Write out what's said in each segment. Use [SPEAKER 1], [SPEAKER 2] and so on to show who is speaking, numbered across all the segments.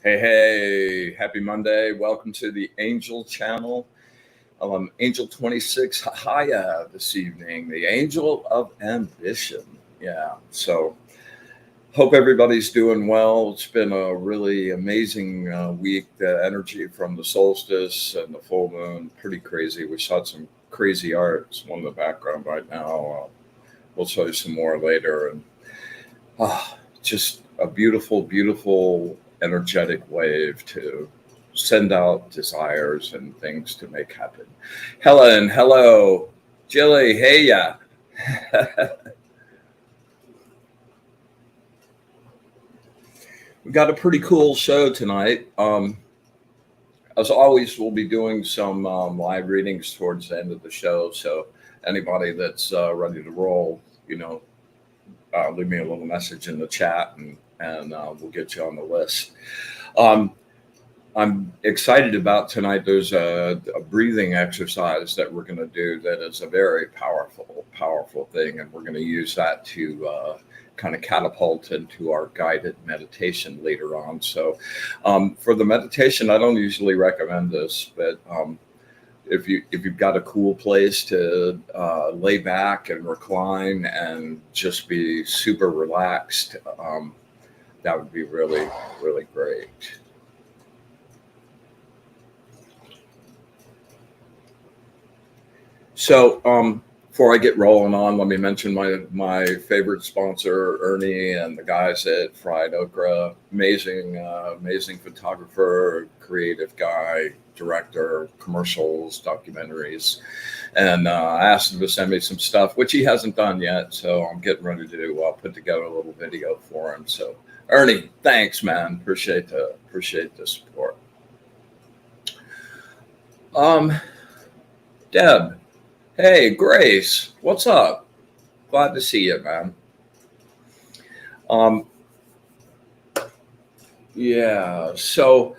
[SPEAKER 1] Hey, happy Monday. Welcome to the Angel channel. Angel 26 Haaiah this evening, the Angel of Ambition. Yeah, so hope everybody's doing well. It's been a really amazing week. The energy from the solstice and the full moon, pretty crazy. We shot some crazy art. It's one in the background right now. We'll show you some more later. And just a beautiful, beautiful energetic wave to send out desires and things to make happen. Helen, hello. Jilly, Haaiah. We got a pretty cool show tonight. As always, we'll be doing some live readings towards the end of the show. So anybody that's ready to roll, leave me a little message in the chat and we'll get you on the list. I'm excited about tonight. There's a breathing exercise that we're going to do that is a very powerful thing. And we're going to use that to kind of catapult into our guided meditation later on. So for the meditation, I don't usually recommend this, but if you've got a cool place to lay back and recline and just be super relaxed, that would be really, really great. So before I get rolling on, let me mention my favorite sponsor, Ernie, and the guys at Fried Okra. Amazing photographer, creative guy, director, commercials, documentaries. And I asked him to send me some stuff, which he hasn't done yet. So I'm getting ready to put together a little video for him. So Ernie, thanks, man. Appreciate the support. Deb. Hey, Grace, what's up? Glad to see you, man. Yeah, so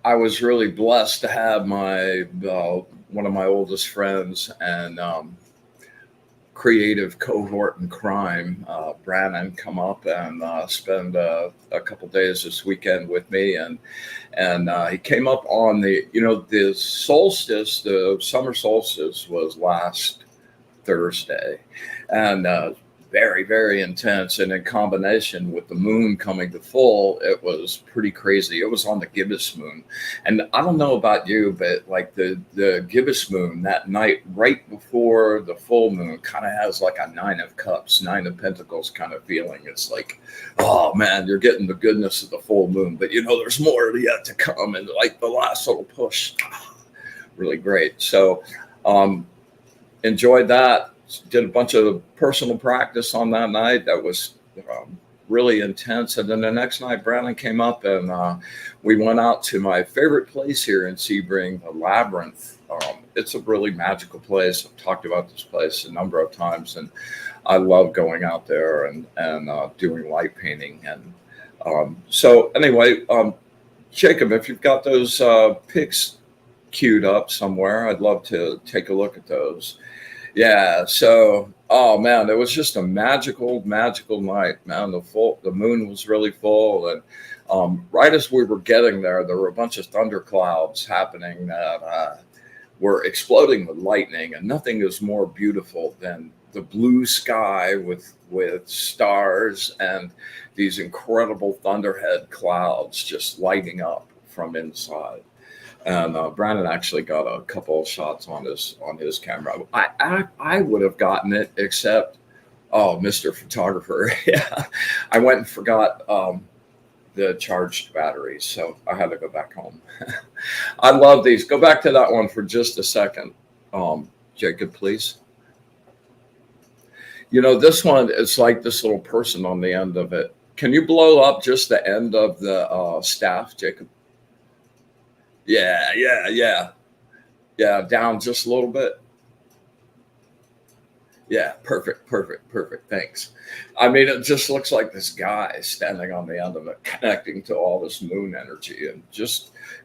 [SPEAKER 1] I was really blessed to have my one of my oldest friends and creative cohort in crime, Brannon, come up and spend a couple days this weekend with me, and he came up on the solstice. The summer solstice was last Thursday, and very, very intense. And in combination with the moon coming to full, it was pretty crazy. It was on the gibbous moon. And I don't know about you, but like the gibbous moon that night, right before the full moon, kind of has like a 9 of cups, 9 of pentacles kind of feeling. It's like, oh man, you're getting the goodness of the full moon, but there's more yet to come. And like the last little push, really great. So enjoyed that. Did a bunch of personal practice on that night. That was really intense. And then the next night, Brandon came up and we went out to my favorite place here in Sebring, the Labyrinth. It's a really magical place. I've talked about this place a number of times, and I love going out there and doing light painting. And so anyway, Jacob, if you've got those pics queued up somewhere, I'd love to take a look at those. Yeah, so oh man, it was just a magical night, man. The moon was really full, and right as we were getting there were a bunch of thunderclouds happening that were exploding with lightning, and nothing is more beautiful than the blue sky with stars and these incredible thunderhead clouds just lighting up from inside. And Brandon actually got a couple of shots on his camera. I would have gotten it, except Mr. Photographer, yeah, I went and forgot the charged batteries, so I had to go back home. I love these. Go back to that one for just a second, Jacob, please. This one is like this little person on the end of it. Can you blow up just the end of the staff, Jacob? Yeah, down just a little bit. Yeah, perfect. Thanks. I mean, it just looks like this guy standing on the end of it, connecting to all this moon energy, and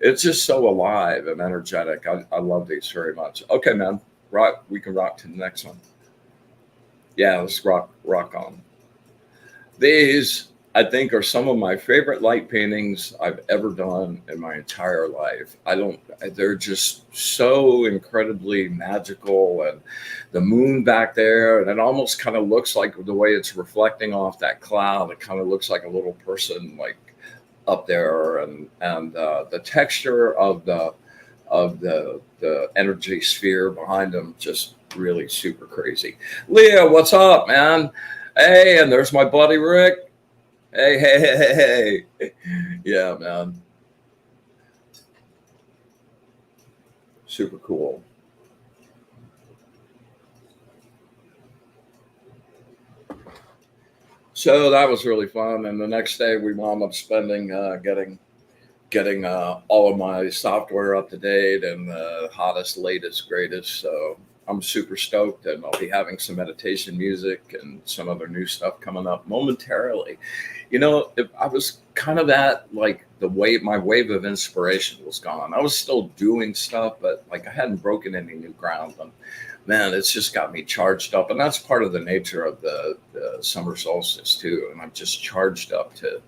[SPEAKER 1] it's just so alive and energetic. I love these very much. Okay, man, right, we can rock to the next one. Yeah, let's rock on. These I think are some of my favorite light paintings I've ever done in my entire life. They're just so incredibly magical, and the moon back there, and it almost kind of looks like the way it's reflecting off that cloud. It kind of looks like a little person like up there, and the texture of the energy sphere behind them just really super crazy. Leah, what's up, man? Hey, and there's my buddy Rick. Hey, hey, hey, hey, hey. Yeah, man. Super cool. So that was really fun. And the next day we wound up spending getting all of my software up to date and the hottest, latest, greatest. So I'm super stoked, and I'll be having some meditation music and some other new stuff coming up momentarily. If I was kind of at like my wave of inspiration was gone. I was still doing stuff, but like I hadn't broken any new ground. And man, it's just got me charged up. And that's part of the nature of the summer solstice too. And I'm just charged up to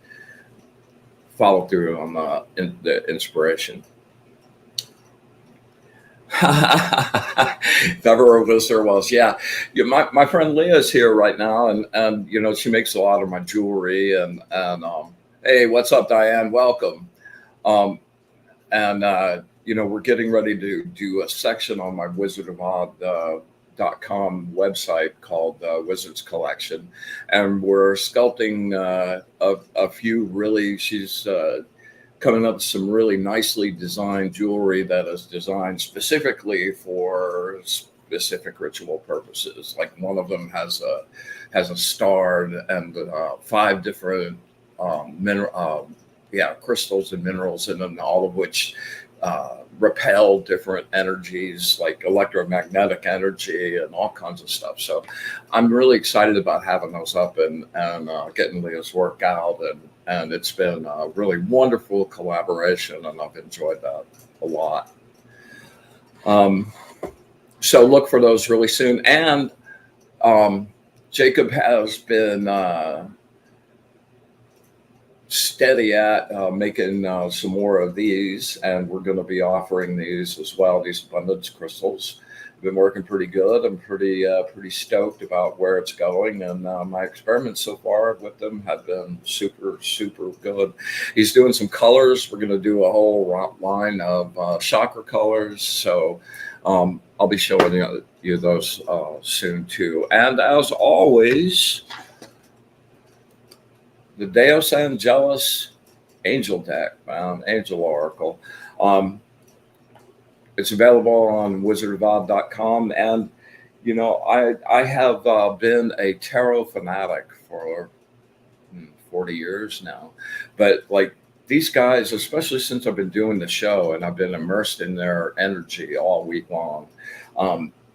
[SPEAKER 1] follow through on the inspiration. If ever a visitor was, yeah. My friend Leah is here right now, and she makes a lot of my jewelry, and hey, what's up, Diane? Welcome. Um, and we're getting ready to do a section on my wizardofod.com website called Wizards Collection, and we're sculpting a few really. She's coming up with some really nicely designed jewelry that is designed specifically for specific ritual purposes. Like one of them has a star and five different crystals and minerals in them, all of which repel different energies like electromagnetic energy and all kinds of stuff. So I'm really excited about having those up and getting Leah's work out, and it's been a really wonderful collaboration, and I've enjoyed that a lot. So look for those really soon. And Jacob has been steady at making some more of these, and we're going to be offering these as well, these abundance crystals. Been working pretty good. I'm pretty stoked about where it's going, and my experiments so far with them have been super good. He's doing some colors. We're going to do a whole line of chakra colors, so I'll be showing you those soon too. And as always, the Deus Angelus Angel deck, Angel Oracle. It's available on wizardofod.com. And, I have been a tarot fanatic for 40 years now. But like these guys, especially since I've been doing the show and I've been immersed in their energy all week long,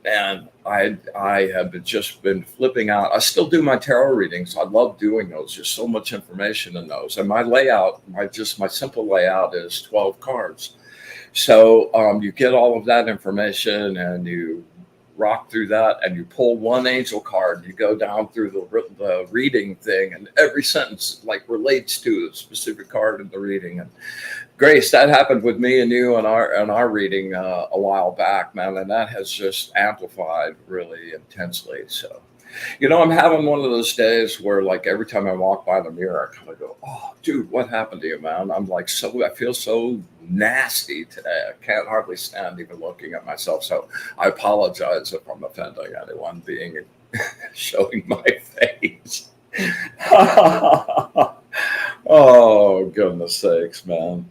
[SPEAKER 1] and I have just been flipping out. I still do my tarot readings. I love doing those. There's so much information in those. And my layout, my simple layout is 12 cards. So you get all of that information, and you rock through that, and you pull one angel card. You go down through the reading thing, and every sentence like relates to a specific card in the reading. And Grace, that happened with me and you and our reading a while back, man, and that has just amplified really intensely. So, I'm having one of those days where, like, every time I walk by the mirror, I kind of go, "Oh, dude, what happened to you, man?" I'm like, I feel so nasty today. I can't hardly stand even looking at myself. So I apologize if I'm offending anyone being showing my face. Oh, goodness sakes, man.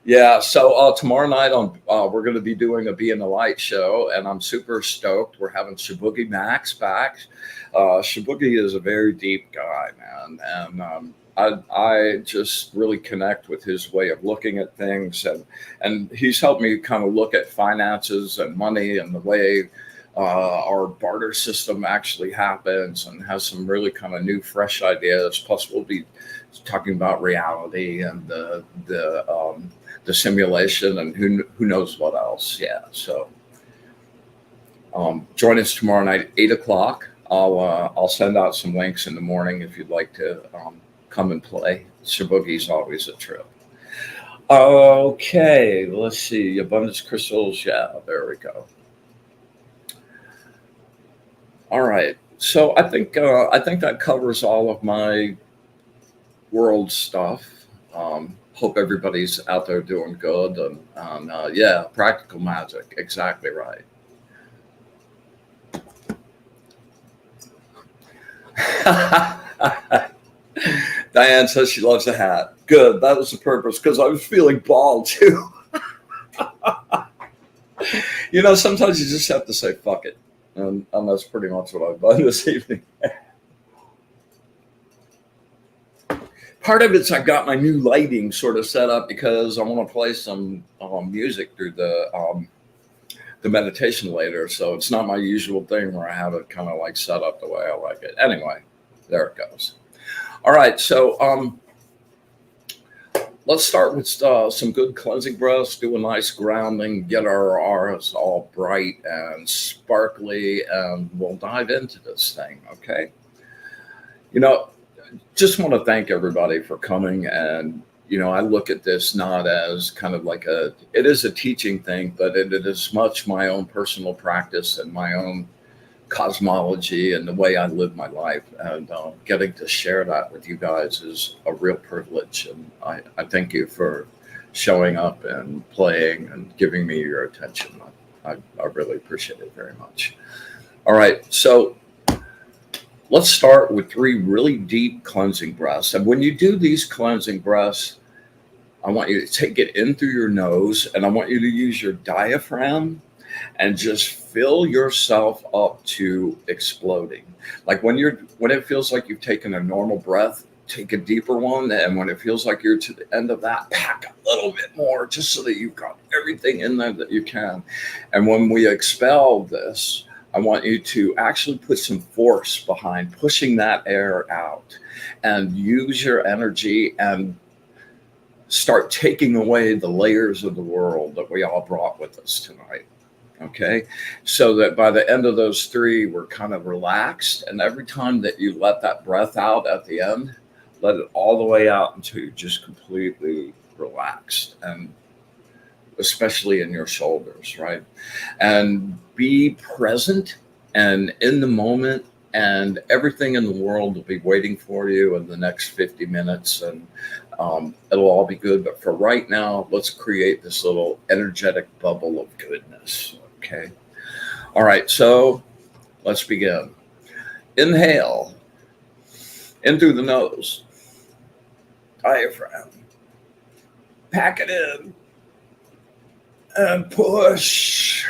[SPEAKER 1] Yeah, so tomorrow night we're going to be doing a Be in the Light show, and I'm super stoked. We're having Shibugi Max back. Shibugi is a very deep guy, man, and I just really connect with his way of looking at things, and he's helped me kind of look at finances and money and the way our barter system actually happens, and has some really kind of new, fresh ideas. Plus, we'll be talking about reality and the simulation, and who knows what else. Yeah, so join us tomorrow night, 8 o'clock. I'll send out some links in the morning if you'd like to come and play. Shaboogie's always a trip. Okay, let's see. Abundance crystals. Yeah, there we go. All right. So I think that covers all of my world stuff. Hope everybody's out there doing good. And yeah, practical magic. Exactly right. Diane says she loves a hat. Good. That was the purpose because I was feeling bald too. Sometimes you just have to say fuck it. And that's pretty much what I've done this evening. Part of it's I got my new lighting sort of set up because I want to play some music through the meditation later. So it's not my usual thing where I have it kind of like set up the way I like it. Anyway, there it goes. All right. So let's start with some good cleansing breaths, do a nice grounding, get our auras all bright and sparkly, and we'll dive into this thing. Okay. Just want to thank everybody for coming. And, I look at this not as kind of like it is a teaching thing, but it is much my own personal practice and my own cosmology and the way I live my life. And getting to share that with you guys is a real privilege. And I thank you for showing up and playing and giving me your attention. I really appreciate it very much. All right. So let's start with 3 really deep cleansing breaths. And when you do these cleansing breaths, I want you to take it in through your nose, and I want you to use your diaphragm and just fill yourself up to exploding. Like when it feels like you've taken a normal breath, take a deeper one. And when it feels like you're to the end of that, pack a little bit more just so that you've got everything in there that you can. And when we expel this, I want you to actually put some force behind pushing that air out and use your energy and start taking away the layers of the world that we all brought with us tonight. Okay. So that by the end of those 3, we're kind of relaxed. And every time that you let that breath out at the end, let it all the way out until you're just completely relaxed, and especially in your shoulders, right? And be present and in the moment, and everything in the world will be waiting for you in the next 50 minutes, and it'll all be good. But for right now, let's create this little energetic bubble of goodness, okay? All right, so let's begin. Inhale, in through the nose, diaphragm, pack it in, and push.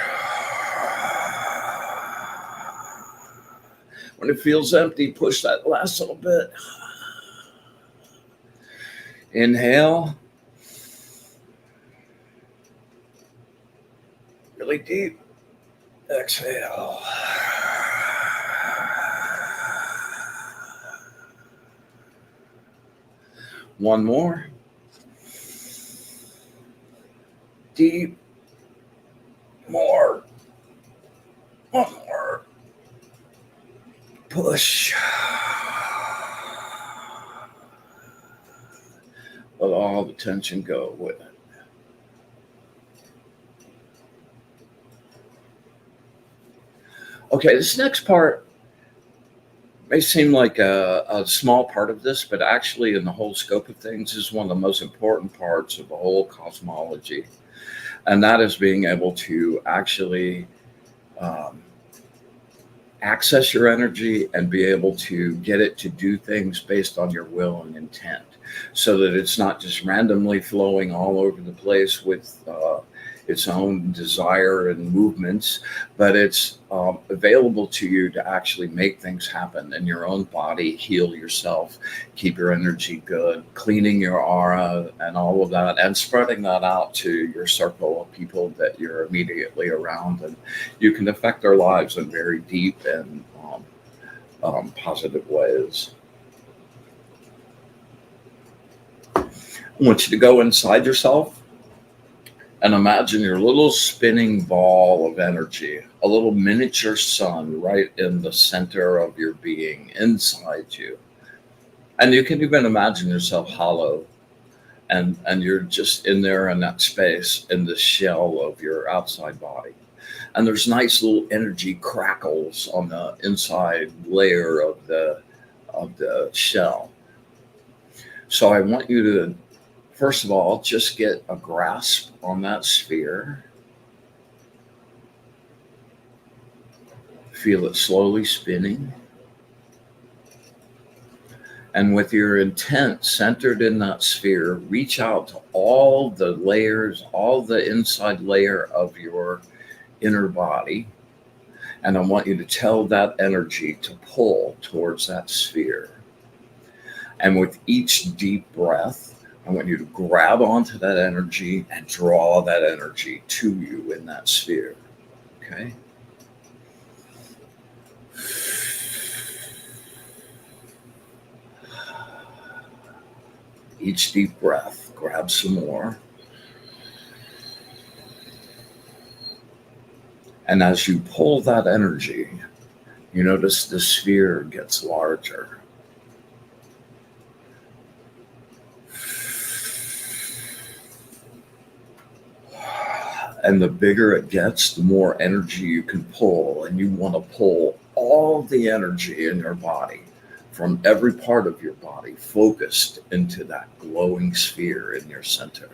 [SPEAKER 1] When it feels empty, push that last little bit. Inhale. Really deep. Exhale. One more. Deep. More. One more. Push. Let all the tension go with it. Okay, this next part may seem like a small part of this, but actually in the whole scope of things is one of the most important parts of the whole cosmology. And that is being able to actually access your energy and be able to get it to do things based on your will and intent, so that it's not just randomly flowing all over the place with its own desire and movements, but it's available to you to actually make things happen in your own body, heal yourself, keep your energy good, cleaning your aura and all of that, and spreading that out to your circle of people that you're immediately around. And you can affect their lives in very deep and positive ways. I want you to go inside yourself and imagine your little spinning ball of energy, a little miniature sun right in the center of your being, inside you. And you can even imagine yourself hollow, and you're just in there in that space in the shell of your outside body. And there's nice little energy crackles on the inside layer of the shell. So I want you to, first of all, just get a grasp on that sphere. Feel it slowly spinning. And with your intent centered in that sphere, reach out to all the layers, all the inside layer of your inner body. And I want you to tell that energy to pull towards that sphere. And with each deep breath, I want you to grab onto that energy and draw that energy to you in that sphere. Okay? Each deep breath, grab some more. And as you pull that energy, you notice the sphere gets larger. And the bigger it gets, the more energy you can pull. And you want to pull all the energy in your body from every part of your body focused into that glowing sphere in your center.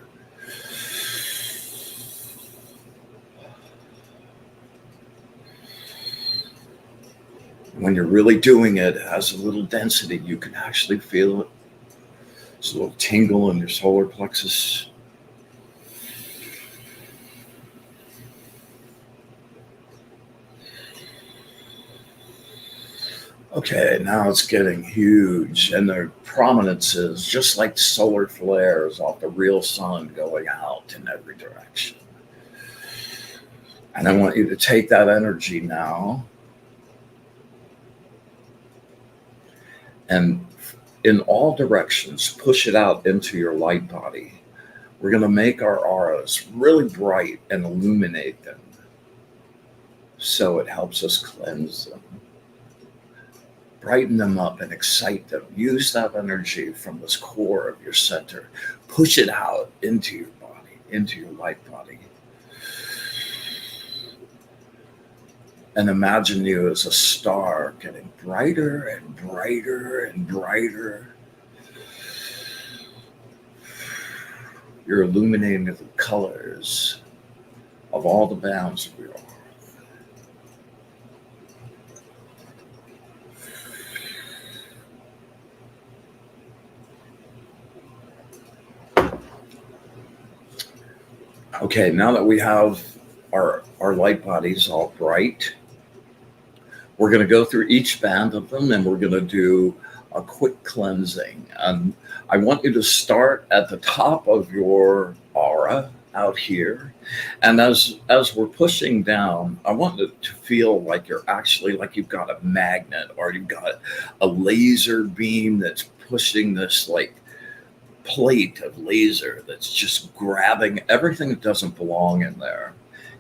[SPEAKER 1] When you're really doing it, it has a little density. You can actually feel it. It's a little tingle in your solar plexus. Okay, now it's getting huge, and the prominence is just like solar flares off the real sun going out in every direction. And I want you to take that energy now and in all directions, push it out into your light body. We're going to make our auras really bright and illuminate them so it helps us cleanse them. Brighten them up and excite them. Use that energy from this core of your center. Push it out into your body, into your light body. And imagine you as a star getting brighter and brighter and brighter. You're illuminating the colors of all the bands of your aura. Okay, now that we have our light bodies all bright, we're going to go through each band of them and we're going to do a quick cleansing. And I want you to start at the top of your aura out here. And as we're pushing down, I want it to feel like you're actually like you've got a magnet or you've got a laser beam that's pushing this like plate of laser that's just grabbing everything that doesn't belong in there.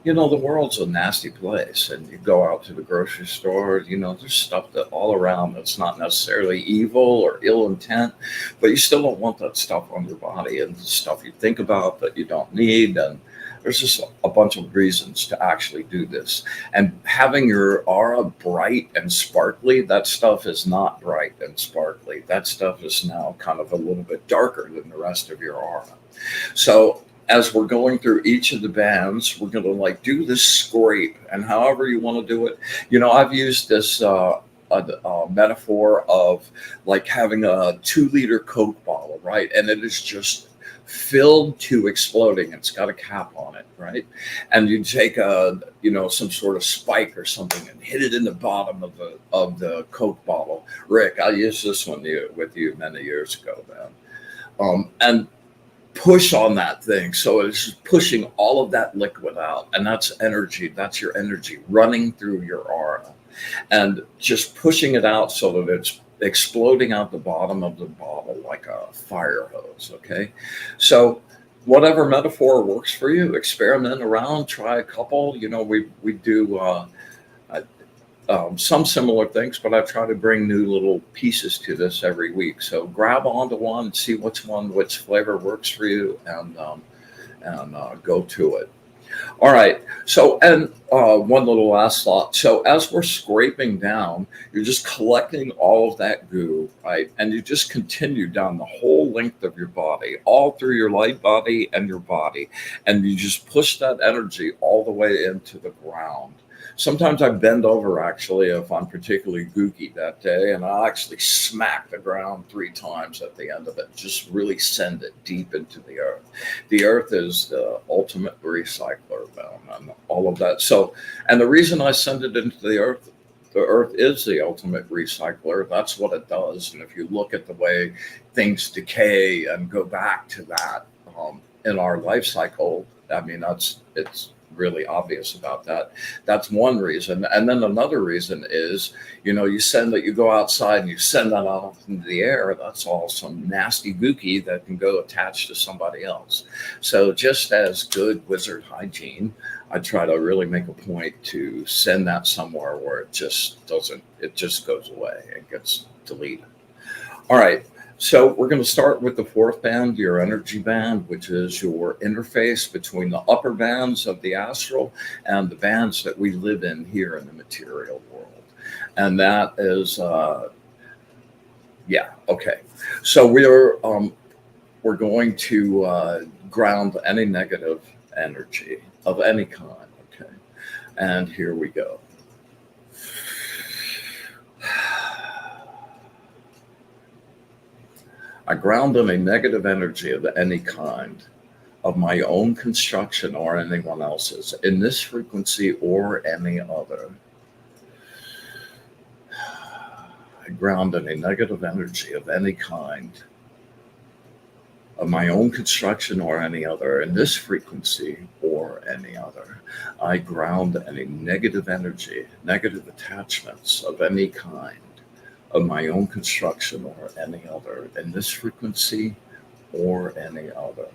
[SPEAKER 1] You know, the world's a nasty place, and you go out to the grocery store, you know, there's stuff that all around that's not necessarily evil or ill intent, but you still don't want that stuff on your body and stuff you think about that you don't need. And there's just a bunch of reasons to actually do this. And having your aura bright and sparkly, that stuff is not bright and sparkly. That stuff is now kind of a little bit darker than the rest of your aura. So as we're going through each of the bands, we're going to like do this scrape, and however you want to do it. You know, I've used this a metaphor of like having a 2-liter Coke bottle, right? And it is just filled to exploding. It's got a cap on it, right? And you take some sort of spike or something and hit it in the bottom of the Coke bottle. Rick, I used this one with you many years ago, man. And push on that thing. So it's pushing all of that liquid out. And that's energy. That's your energy running through your aura. And just pushing it out so that it's exploding out the bottom of the bottle like a fire hose. Okay. So whatever metaphor works for you, experiment around, try a couple. You know, we do some similar things, but I try to bring new little pieces to this every week. So grab onto one, see which flavor works for you, and go to it. All right. So, and one little last thought. So, as we're scraping down, you're just collecting all of that goo, right? And you just continue down the whole length of your body, all through your light body and your body. And you just push that energy all the way into the ground. Sometimes I bend over actually if I'm particularly gooky that day, and I'll actually smack the ground 3 times at the end of it. Just really send it deep into the earth. The earth is the ultimate recycler, man, and all of that. So, and the reason I send it into the earth is the ultimate recycler. That's what it does. And if you look at the way things decay and go back to that in our life cycle, I mean, it's really obvious about that. That's one reason. And then another reason is, you go outside and you send that out into the air. That's all some nasty gookie that can go attach to somebody else. So just as good wizard hygiene, I try to really make a point to send that somewhere where it just goes away and gets deleted. All right. So we're going to start with the fourth band, your energy band, which is your interface between the upper bands of the astral and the bands that we live in here in the material world. And that is, okay. So we're going to ground any negative energy of any kind. Okay. And here we go. I ground in a negative energy of any kind, of my own construction or anyone else's, in this frequency or any other. I ground in a negative energy of any kind, of my own construction or any other, in this frequency or any other. I ground any negative energy, negative attachments of any kind, of my own construction or any other, in this frequency or any other.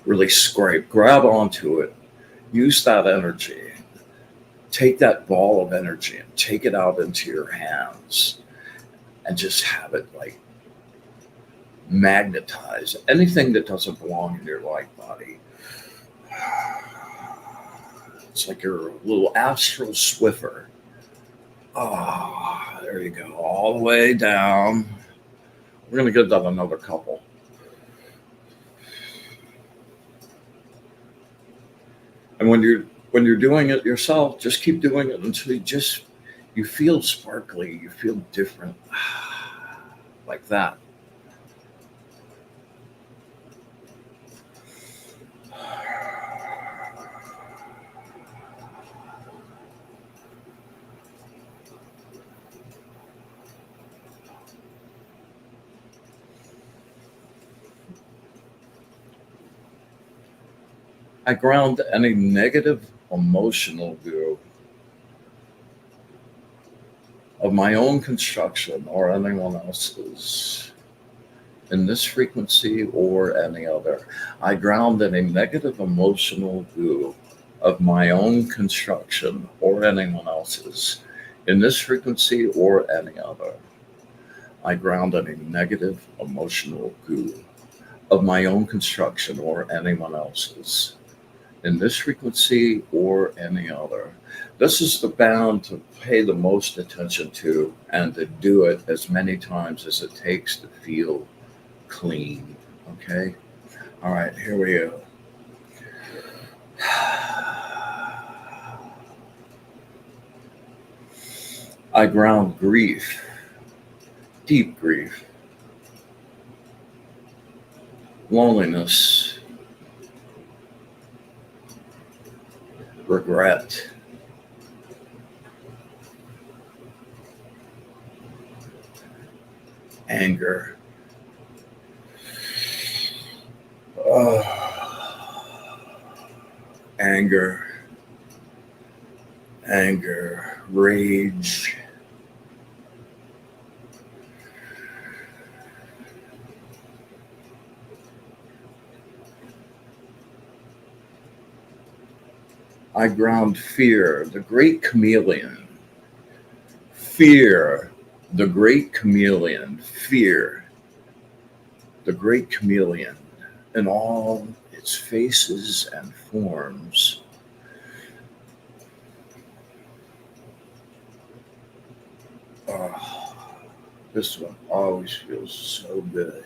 [SPEAKER 1] Really grab onto it, use that energy, take that ball of energy and take it out into your hands and just have it like magnetize anything that doesn't belong in your light body. It's like your little astral Swiffer. There you go, all the way down. We're going to give that another couple. And when you're doing it yourself, just keep doing it until you feel sparkly, you feel different, like that. I ground any negative emotional view of my own construction or anyone else's, in this frequency or any other. I ground any negative emotional view of my own construction or anyone else's, in this frequency or any other. I ground any negative emotional goo of my own construction or anyone else's, in this frequency or any other. This is the band to pay the most attention to and to do it as many times as it takes to feel clean. Okay? All right, here we go. I ground grief, deep grief, loneliness, regret, anger, anger, rage, I ground fear, the great chameleon. Fear, the great chameleon. Fear, the great chameleon, in all its faces and forms. Oh, this one always feels so good.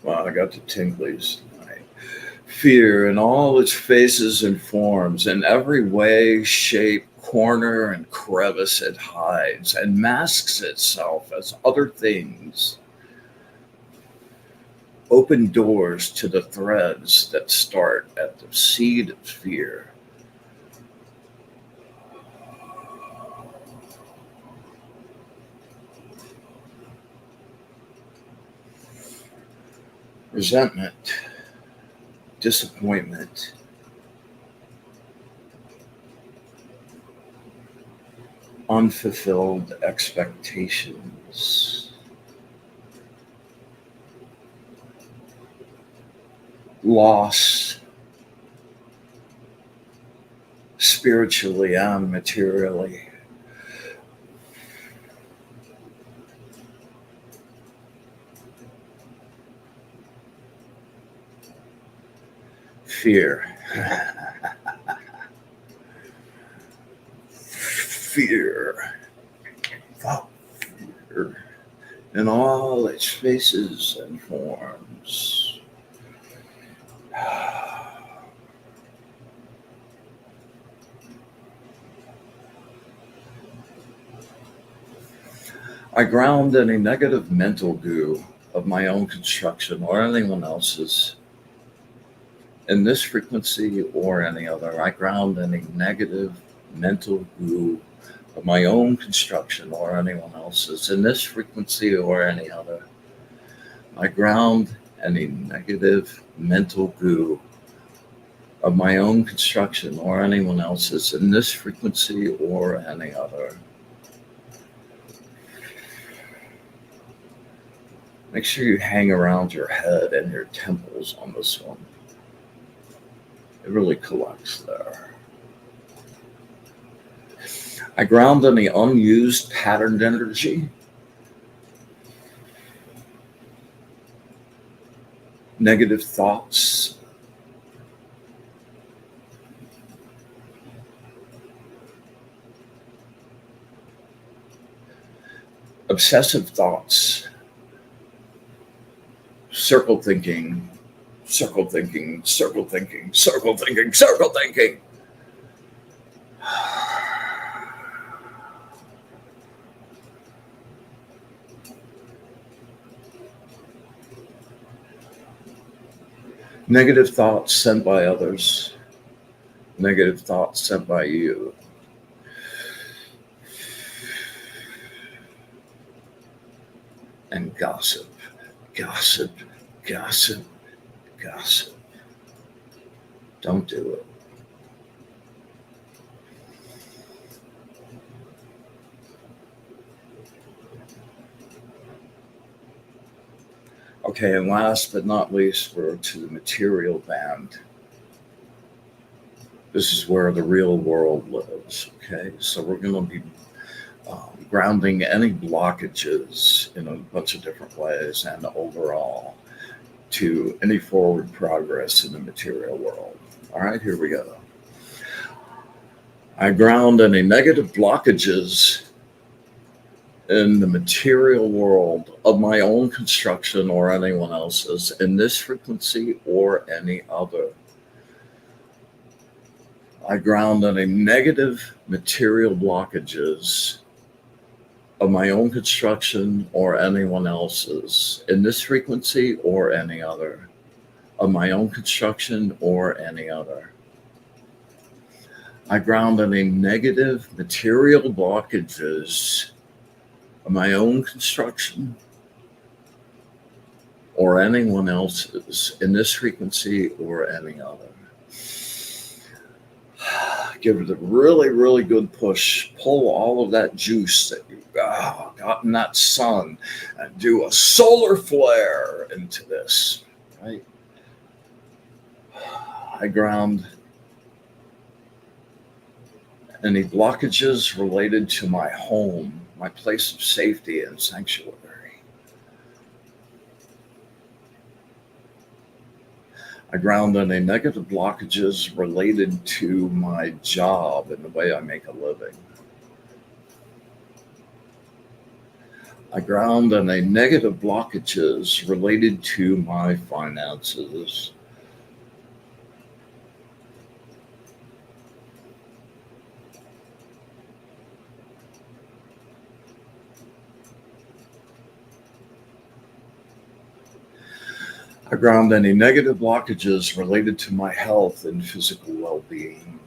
[SPEAKER 1] Wow, I got the tinglies tonight. Fear in all its faces and forms, in every way, shape, corner, and crevice it hides and masks itself as other things. Open doors to the threads that start at the seed of fear. Resentment, disappointment, unfulfilled expectations, loss, spiritually and materially. Fear. Fear. Fear in all its faces and forms. I ground any negative mental goo of my own construction or anyone else's in this frequency or any other. I ground any negative mental goo of my own construction or anyone else's in this frequency or any other. I ground any negative mental goo of my own construction or anyone else's in this frequency or any other. Make sure you hang around your head and your temples on this one. It really collects there. I ground any unused patterned energy, negative thoughts, obsessive thoughts, circle thinking, circle thinking, circle thinking, circle thinking, circle thinking. Negative thoughts sent by others, negative thoughts sent by you. And gossip, gossip, gossip, gossip. Don't do it. Okay, and last but not least, we're to the material band. This is where the real world lives, okay? So we're going to be grounding any blockages in a bunch of different ways and overall to any forward progress in the material world. All right, here we go. I ground any negative blockages in the material world of my own construction or anyone else's in this frequency or any other. I ground any negative material blockages of my own construction or anyone else's in this frequency or any other. Of my own construction or any other. I ground any negative material blockages of my own construction or anyone else's in this frequency or any other. Give it a really, really good push. Pull all of that juice that you got in that sun and do a solar flare into this. right? I ground any blockages related to my home, my place of safety and sanctuary. I ground any negative blockages related to my job and the way I make a living. I ground any negative blockages related to my finances. I ground any negative blockages related to my health and physical well-being.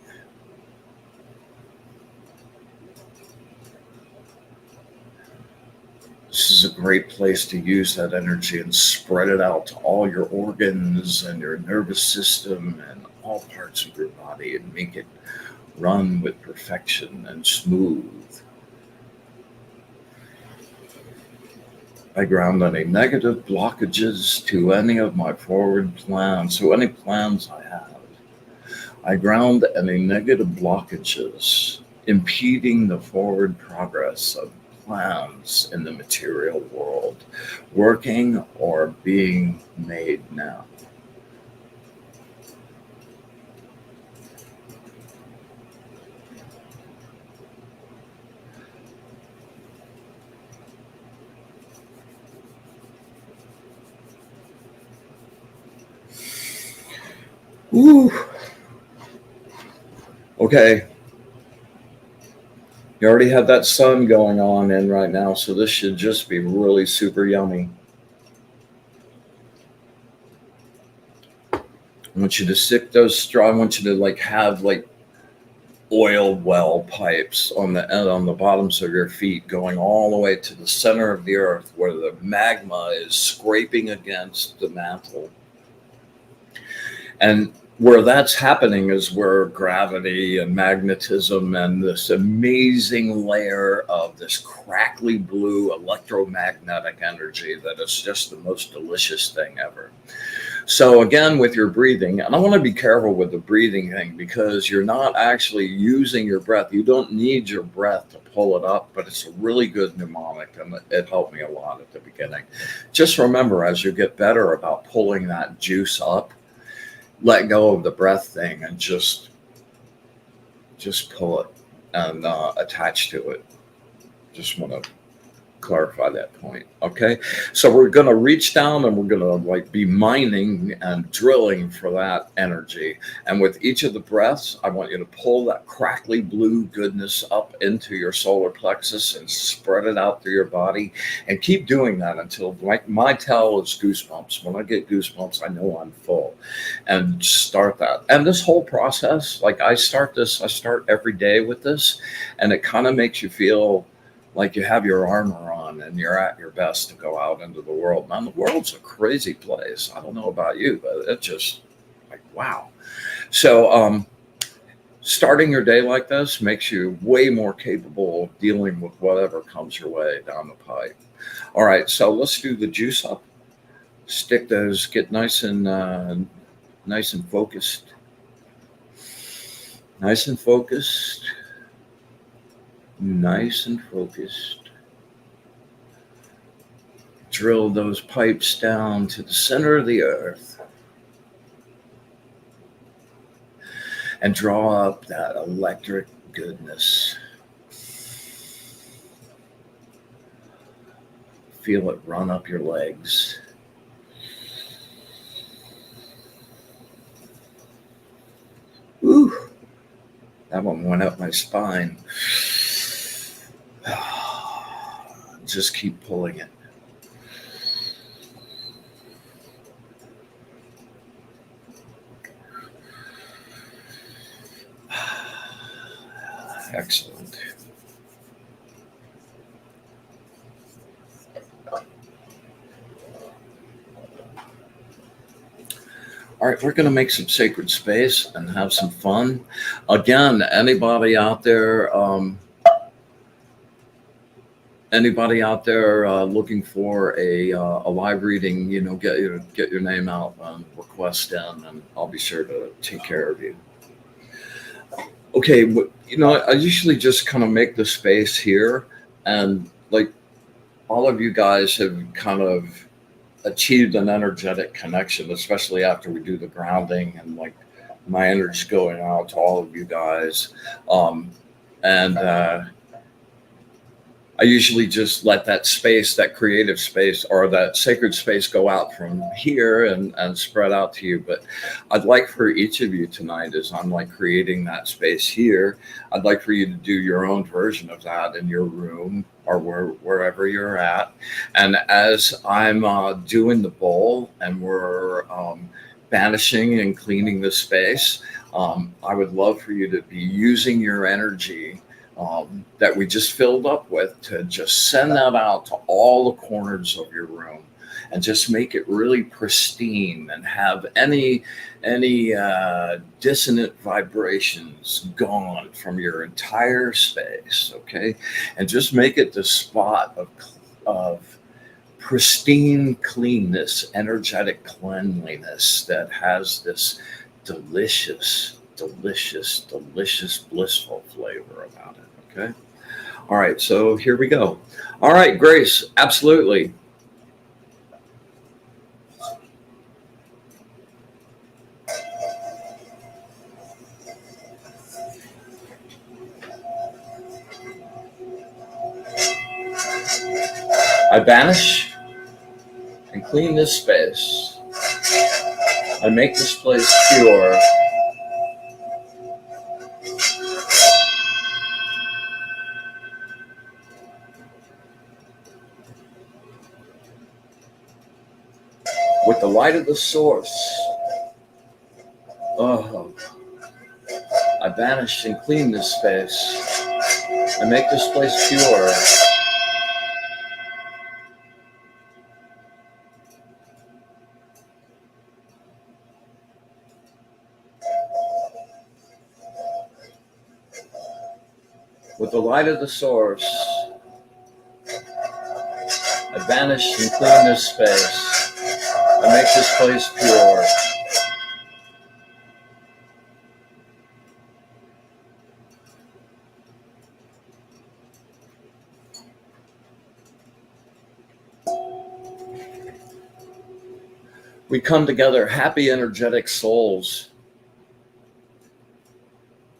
[SPEAKER 1] This is a great place to use that energy and spread it out to all your organs and your nervous system and all parts of your body and make it run with perfection and smooth. I ground any negative blockages to any of my forward plans, so any plans I have. I ground any negative blockages impeding the forward progress of plans in the material world, working or being made now. Ooh. Okay. You already have that sun going on in right now, so this should just be really super yummy. I want you to stick those straw. I want you to have oil well pipes on the end, on the bottoms of your feet, going all the way to the center of the earth where the magma is scraping against the mantle. And where that's happening is where gravity and magnetism and this amazing layer of this crackly blue electromagnetic energy that is just the most delicious thing ever. So again, with your breathing, and I want to be careful with the breathing thing because you're not actually using your breath. You don't need your breath to pull it up, but it's a really good mnemonic, and it helped me a lot at the beginning. Just remember, as you get better about pulling that juice up, let go of the breath thing and just pull it and attach to it. Just want to clarify that point. Okay, so we're going to reach down and we're going to be mining and drilling for that energy, and with each of the breaths I want you to pull that crackly blue goodness up into your solar plexus and spread it out through your body, and keep doing that until my tell is goosebumps. When I get goosebumps, I know I'm full, and start that. And this whole process, I start every day with this, and it kind of makes you feel like you have your armor on and you're at your best to go out into the world. Man, the world's a crazy place. I don't know about you, but it's just wow. So starting your day like this makes you way more capable of dealing with whatever comes your way down the pipe. All right, so let's do the juice up. Stick those, get nice and focused. Nice and focused. Nice and focused. Drill those pipes down to the center of the earth and draw up that electric goodness. Feel it run up your legs. Ooh, that one went up my spine. Just keep pulling it. Excellent. All right, we're going to make some sacred space and have some fun. Again, anybody out there Anybody out there looking for a live reading, get your name out, request in, and I'll be sure to take care of you. Okay, I usually just kind of make the space here, and like all of you guys have kind of achieved an energetic connection, especially after we do the grounding, and like my energy going out to all of you guys. And I usually just let that space, that creative space, or that sacred space go out from here and spread out to you. But I'd like for each of you tonight, as I'm like creating that space here, I'd like for you to do your own version of that in your room or wherever you're at. And as I'm doing the bowl and we're banishing and cleaning the space, I would love for you to be using your energy that we just filled up with to just send that out to all the corners of your room and just make it really pristine and have any dissonant vibrations gone from your entire space, okay? And just make it the spot of pristine cleanness, energetic cleanliness that has this delicious, blissful flavor about it. Okay. All right. So here we go. All right, Grace. Absolutely. I banish and clean this space. I make this place pure. With the light of the source, I banish and clean this space. I make this place pure. With the light of the source, I banish and clean this space. I make this place pure. We come together happy, energetic souls,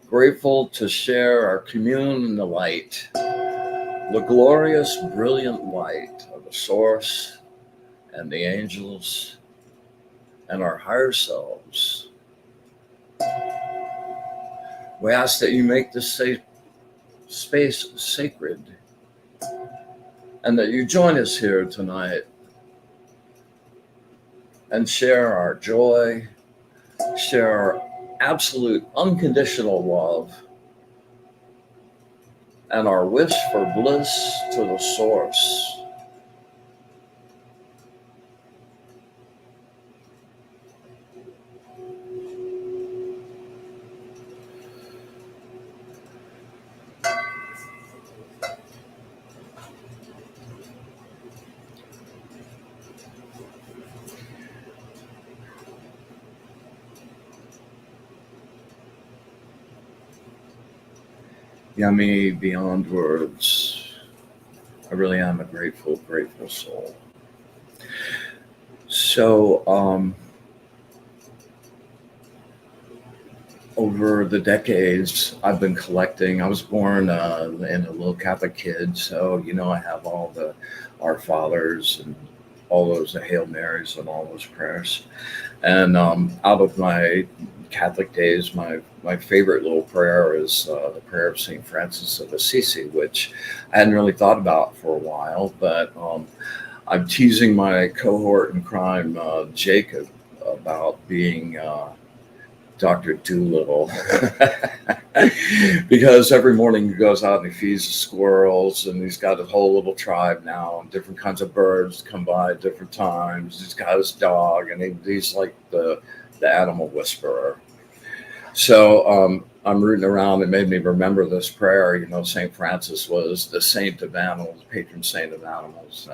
[SPEAKER 1] grateful to share our commune in the light, the glorious, brilliant light of the source and the angels and our higher selves. We ask that you make this space sacred and that you join us here tonight and share our joy, share our absolute unconditional love, and our wish for bliss to the source. Yummy beyond words. I really am a grateful, grateful soul. So, over the decades, I've been collecting. I was born in a little Catholic kid, so I have all the Our Fathers and all those Hail Marys and all those prayers. And out of my Catholic days, my favorite little prayer is the prayer of St. Francis of Assisi, which I hadn't really thought about for a while, but I'm teasing my cohort in crime, Jacob, about being Dr. Doolittle because every morning he goes out and he feeds the squirrels, and he's got a whole little tribe now, and different kinds of birds come by at different times. He's got his dog, and he's like the animal whisperer. So I'm rooting around. It made me remember this prayer. St. Francis was the saint of animals, patron saint of animals,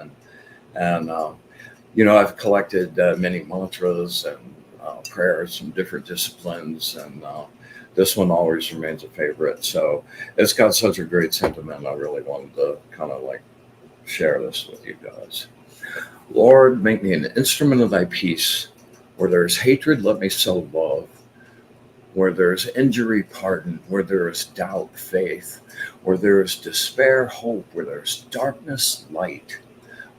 [SPEAKER 1] and I've collected many mantras and prayers from different disciplines, and this one always remains a favorite. So it's got such a great sentiment. I really wanted to kind of like share this with you guys. Lord, make me an instrument of thy peace. Where there is hatred, let me sow love. Where there is injury, pardon. Where there is doubt, faith. Where there is despair, hope. Where there is darkness, light.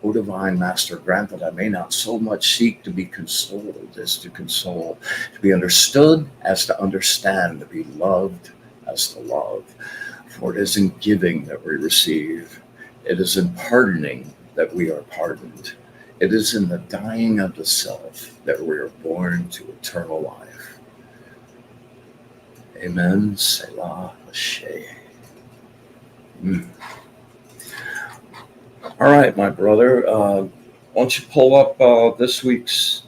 [SPEAKER 1] O divine Master, grant that I may not so much seek to be consoled as to console, to be understood as to understand, to be loved as to love. For it is in giving that we receive. It is in pardoning that we are pardoned. It is in the dying of the self that we are born to eternal life. Amen. Selah Ashe. All right, my brother. Why don't you pull up this week's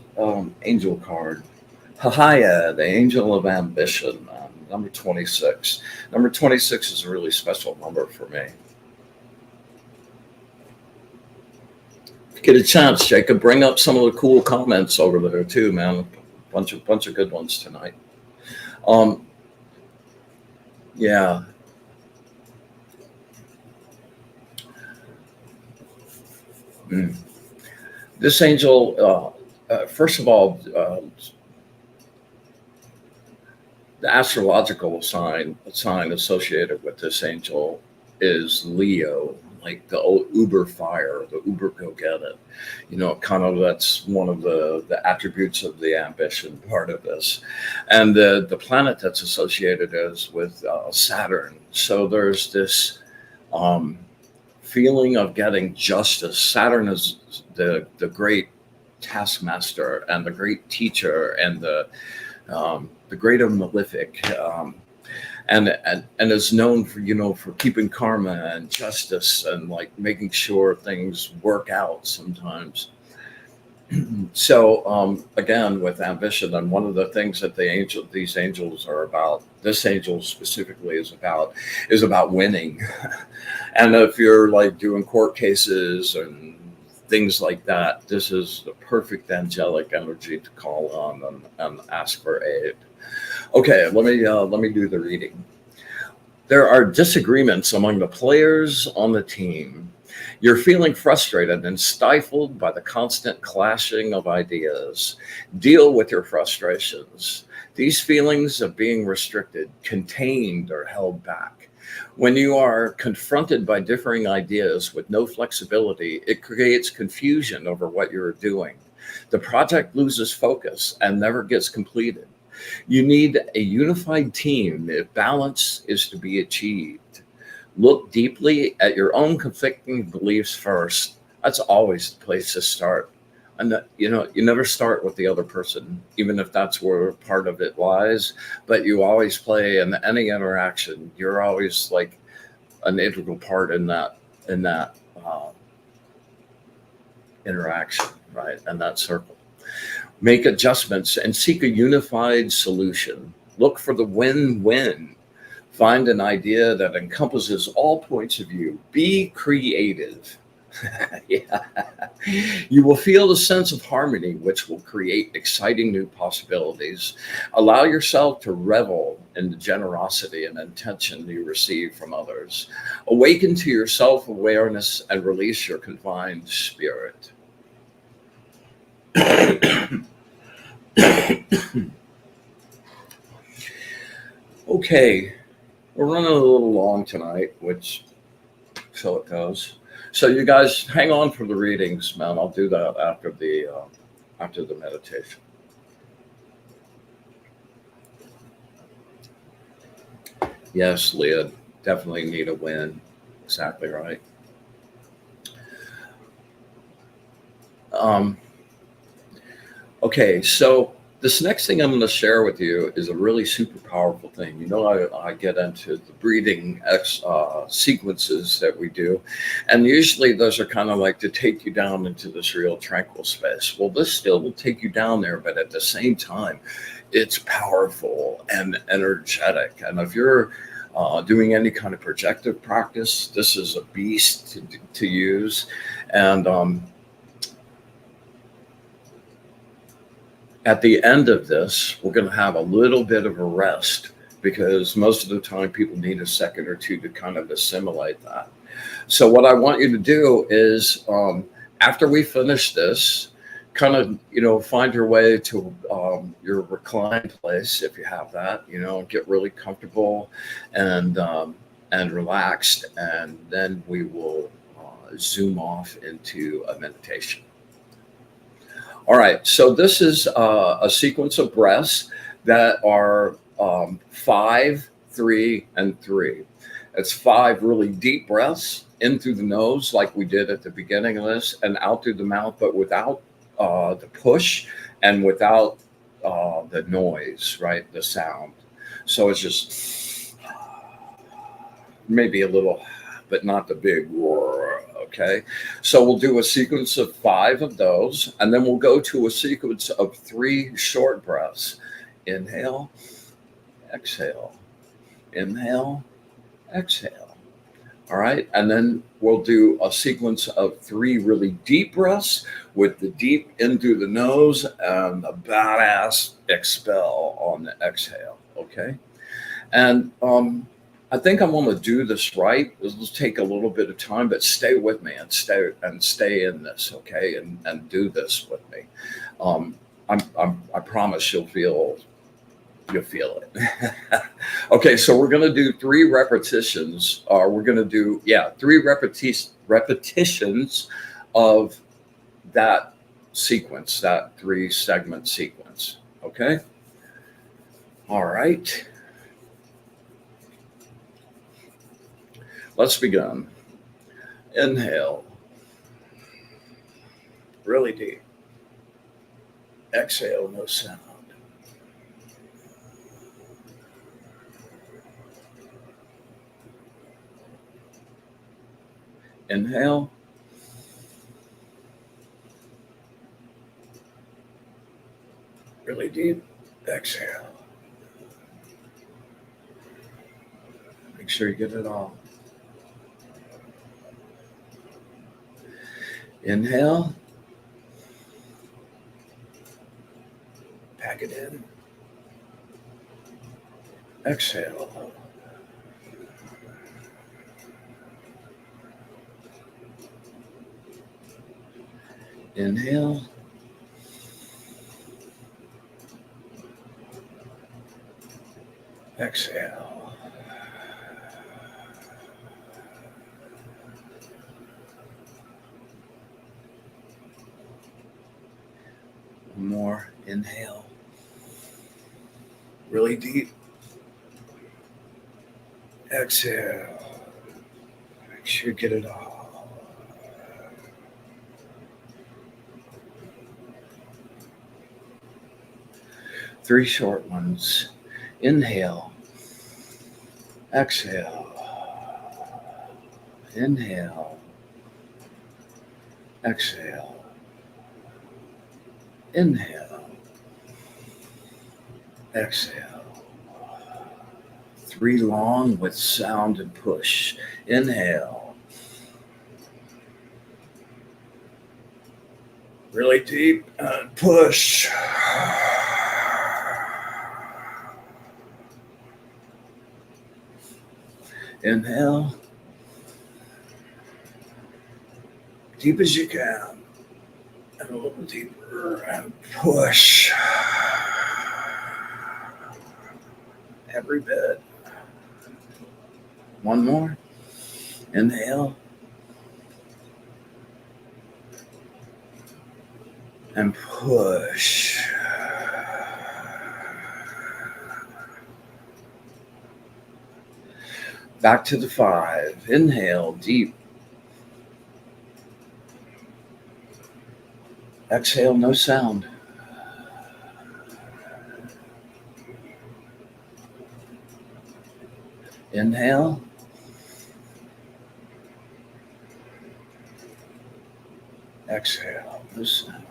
[SPEAKER 1] angel card? Haaiah, the Angel of Ambition, number 26. Number 26 is a really special number for me. If you get a chance, Jacob, bring up some of the cool comments over there too, man. Bunch of good ones tonight. Yeah. This angel, first of all, the astrological sign associated with this angel is Leo, like the old Uber fire, the Uber go get it. Kind of that's one of the attributes of the ambition part of this. And the planet that's associated is with Saturn. So there's this feeling of getting justice. Saturn is the great taskmaster and the great teacher and the greater malefic, and is known for keeping karma and justice and like making sure things work out sometimes. So again, with ambition, and one of the things that these angels are about, this angel specifically is about winning. And if you're like doing court cases and things like that, this is the perfect angelic energy to call on and ask for aid. Okay, let me do the reading. There are disagreements among the players on the team. You're feeling frustrated and stifled by the constant clashing of ideas. Deal with your frustrations. These feelings of being restricted, contained, or held back. When you are confronted by differing ideas with no flexibility, it creates confusion over what you're doing. The project loses focus and never gets completed. You need a unified team if balance is to be achieved. Look deeply at your own conflicting beliefs first. That's always the place to start. And you never start with the other person, even if that's where part of it lies. But you always play in any interaction. You're always like an integral part in that interaction, right? And that circle. Make adjustments and seek a unified solution. Look for the win-win. Find an idea that encompasses all points of view. Be creative. Yeah. You will feel the sense of harmony, which will create exciting new possibilities. Allow yourself to revel in the generosity and intention you receive from others. Awaken to your self-awareness and release your confined spirit. Okay, we're running a little long tonight, which so it goes. So you guys hang on for the readings, man. I'll do that after the meditation. Yes, Leah, definitely need a win. Exactly right. Okay, so This next thing I'm going to share with you is a really super powerful thing. You know, I get into the breathing sequences that we do, and usually those are kind of like to take you down into this real tranquil space. Well, this still will take you down there, but at the same time, it's powerful and energetic. And if you're doing any kind of projective practice, this is a beast to use. And at the end of this, we're going to have a little bit of a rest because most of the time people need a second or two to kind of assimilate that. So what I want you to do is after we finish this, kind of, find your way to your reclined place if you have that, get really comfortable and relaxed. And then we will zoom off into a meditation. All right, so this is a sequence of breaths that are 5, 3, and 3. It's 5 really deep breaths in through the nose, like we did at the beginning of this, and out through the mouth, but without the push and without the noise, right? The sound. So it's just maybe a little, but not the big roar. Okay, so we'll do a sequence of 5 of those, and then we'll go to a sequence of 3 short breaths. Inhale, exhale, inhale, exhale. All right, and then we'll do a sequence of 3 really deep breaths with the deep in through the nose and the badass expel on the exhale. Okay, and I think I'm going to do this right. This will take a little bit of time, but stay with me and stay in this, okay? And do this with me. I promise you'll feel it. Okay, so we're going to do 3 repetitions. We're going to do 3 repetitions of that sequence, that 3 segment sequence. Okay. All right. Let's begin. Inhale, really deep. Exhale, no sound. Inhale. Really deep. Exhale. Make sure you get it all. Inhale. Pack it in. Exhale. Inhale. Exhale. One more. Inhale. Really deep. Exhale. Make sure you get it all. Three short ones. Inhale. Exhale. Inhale. Exhale. Inhale. Exhale. Three long with sound and push. Inhale. Really deep and push. Inhale. Deep as you can. And a little deeper and push. Every bit. One more. Inhale. And push. Back to the 5. Inhale, deep. Exhale, no sound. Inhale. Exhale. No sound.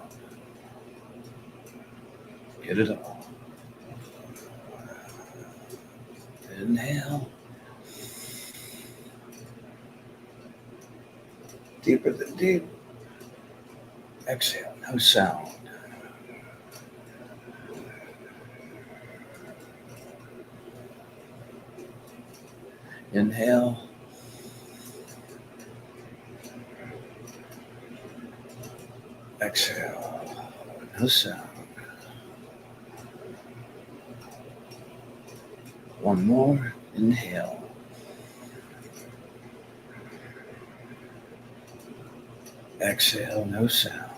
[SPEAKER 1] Get it all. Inhale. Deeper than deep. Exhale. No sound. Inhale. Exhale. No sound. One more. Inhale. Exhale. No sound.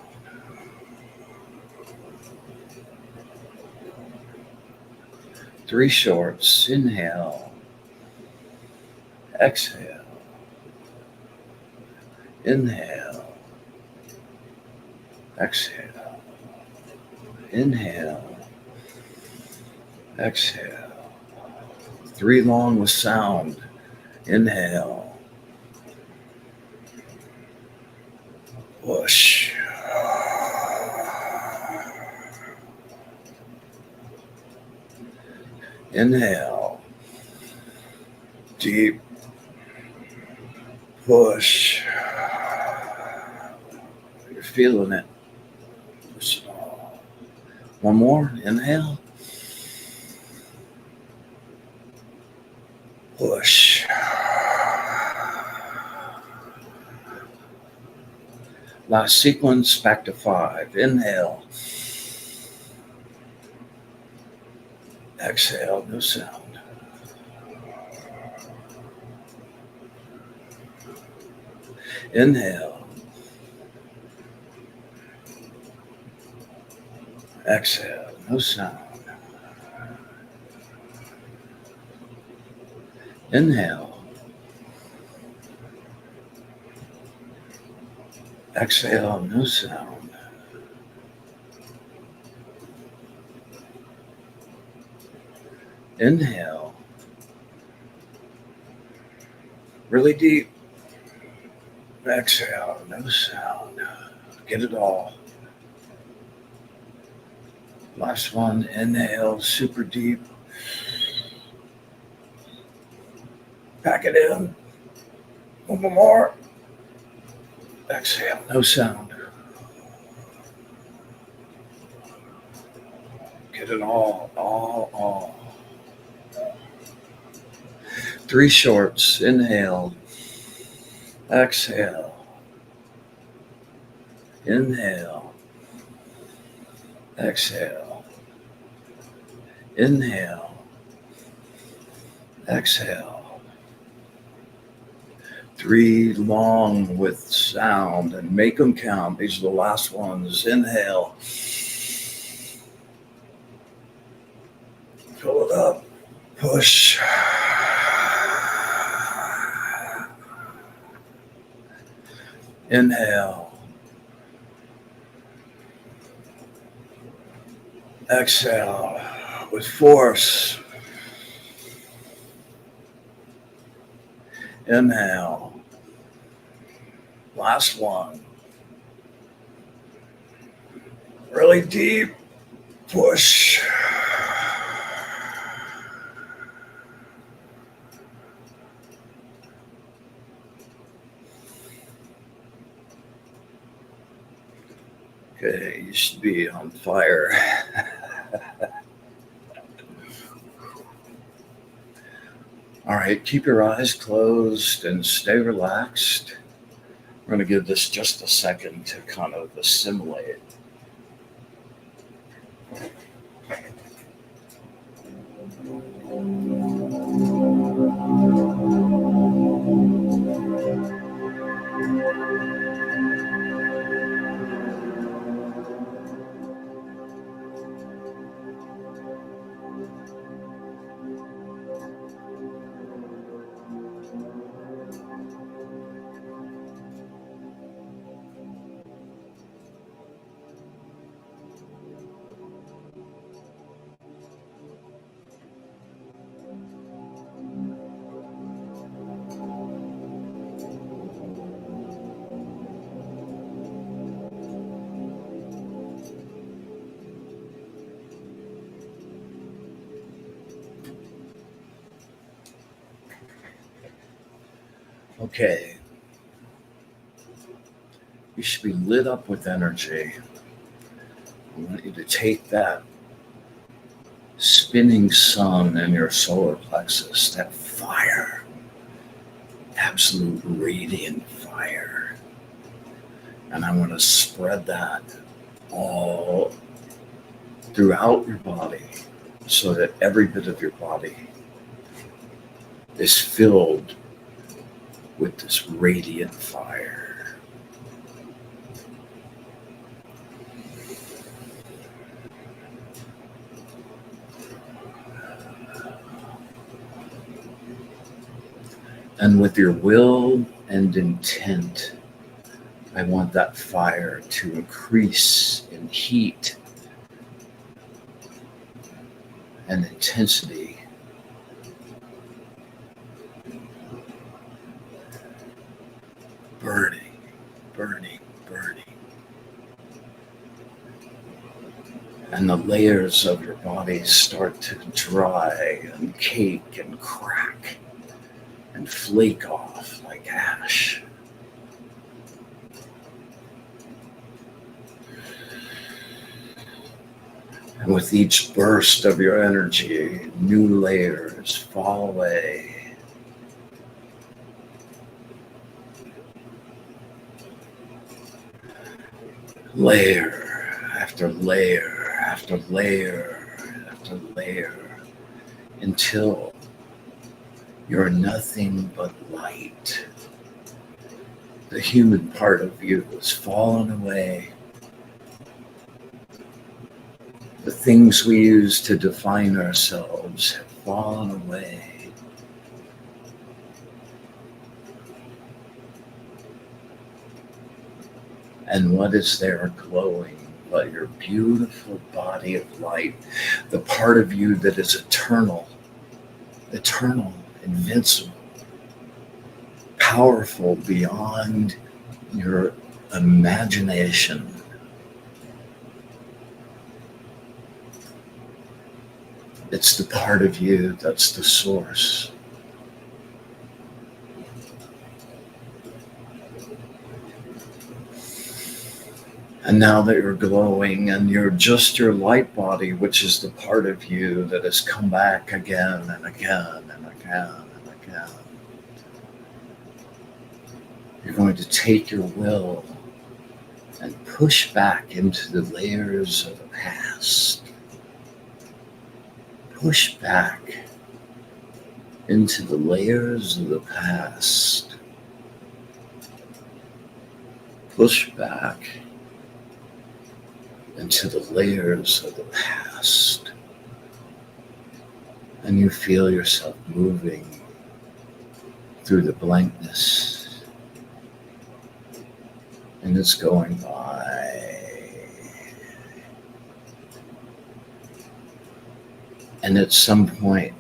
[SPEAKER 1] Three shorts. Inhale. Exhale. Inhale. Exhale. Inhale. Exhale. Three long with sound. Inhale. Push. Inhale. Deep. Push. You're feeling it. Push it all. One more. Inhale. Push. Last sequence, back to 5. Inhale. Exhale, no sound. Inhale. Exhale, no sound. Inhale. Exhale, no sound. Inhale. Really deep. Exhale, no sound. Get it all. Last one. Inhale, super deep. Pack it in. One more. Exhale, no sound. Get it all. 3 shorts. Inhale. Exhale. Inhale. Exhale. Inhale. Exhale. 3 long with sound, and make them count. These are the last ones. Inhale. Fill it up. Push. Inhale. Exhale with force. Inhale. Last one. Really deep. Push. Okay, you should be on fire. All right, keep your eyes closed and stay relaxed. We're going to give this just a second to kind of assimilate. Okay, you should be lit up with energy. I want you to take that spinning sun in your solar plexus, that fire, absolute radiant fire, and I want to spread that all throughout your body so that every bit of your body is filled with this radiant fire. And with your will and intent, I want that fire to increase in heat and intensity. Burning, burning, burning. And the layers of your body start to dry and cake and crack and flake off like ash. And with each burst of your energy, new layers fall away. Layer after layer after layer after layer, until you're nothing but light. The human part of you has fallen away. The things we use to define ourselves have fallen away. And what is there glowing but your beautiful body of light, the part of you that is eternal, eternal, invincible, powerful beyond your imagination. It's the part of you that's the source. And now that you're glowing and you're just your light body, which is the part of you that has come back again and again and again and again, you're going to take your will and push back into the layers of the past. Push back into the layers of the past. Push back into the layers of the past. And you feel yourself moving through the blankness. And it's going by. And at some point,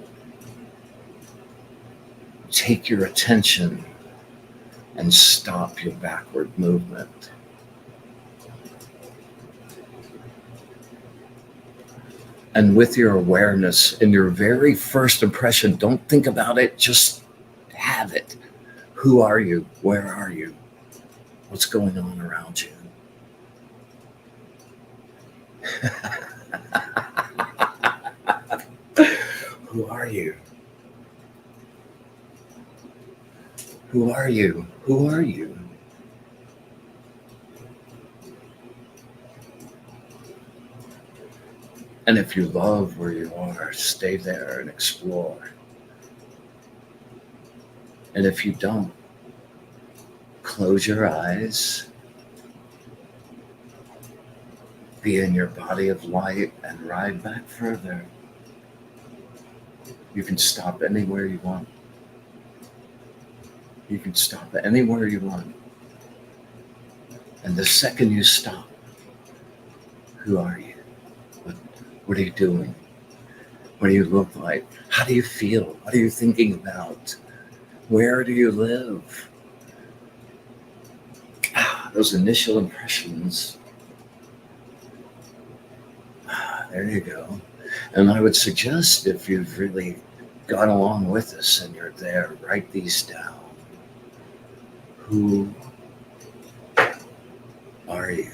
[SPEAKER 1] take your attention and stop your backward movement. And with your awareness, in your very first impression, don't think about it, just have it. Who are you? Where are you? What's going on around you? Who are you? Who are you? Who are you? And if you love where you are, stay there and explore. And if you don't, close your eyes, be in your body of light, and ride back further. You can stop anywhere you want. You can stop anywhere you want. And the second you stop, who are you? What are you doing? What do you look like? How do you feel? What are you thinking about? Where do you live? Those initial impressions. There you go. And I would suggest, if you've really gone along with us and you're there, write these down. Who are you?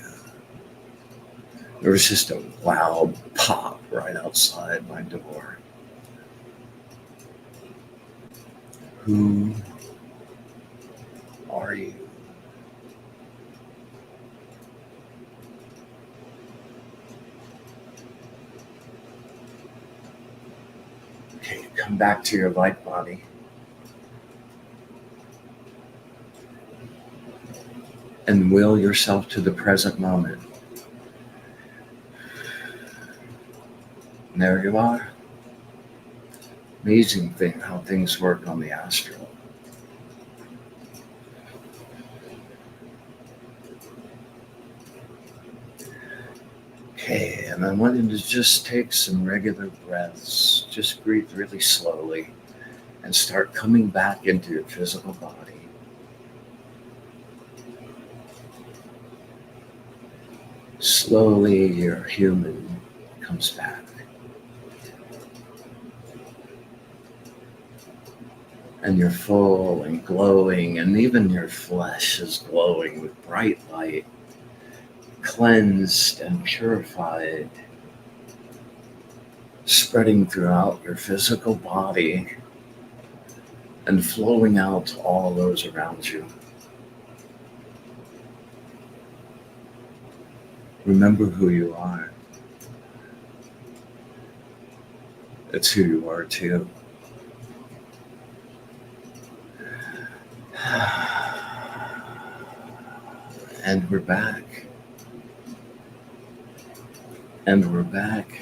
[SPEAKER 1] There was just a loud pop right outside my door. Who are you? Okay, come back to your light body. And will yourself to the present moment. And there you are. Amazing thing how things work on the astral. Okay, and I want you to just take some regular breaths. Just breathe really slowly and start coming back into your physical body. Slowly, your human comes back. And you're full and glowing, and even your flesh is glowing with bright light, cleansed and purified, spreading throughout your physical body and flowing out to all those around you. Remember who you are. It's who you are too. And we're back. And we're back.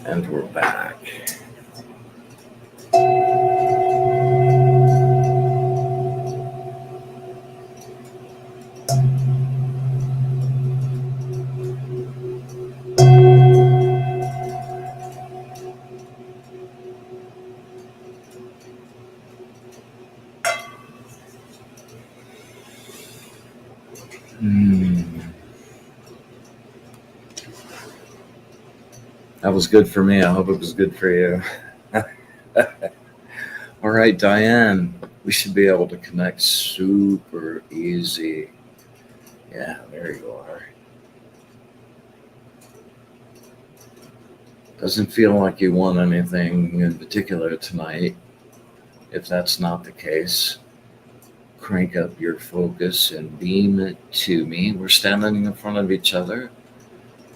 [SPEAKER 1] And we're back. That was good for me. I hope it was good for you. All right, Diane, we should be able to connect super easy. Yeah, there you are. Doesn't feel like you want anything in particular tonight. If that's not the case, crank up your focus and beam it to me. We're standing in front of each other,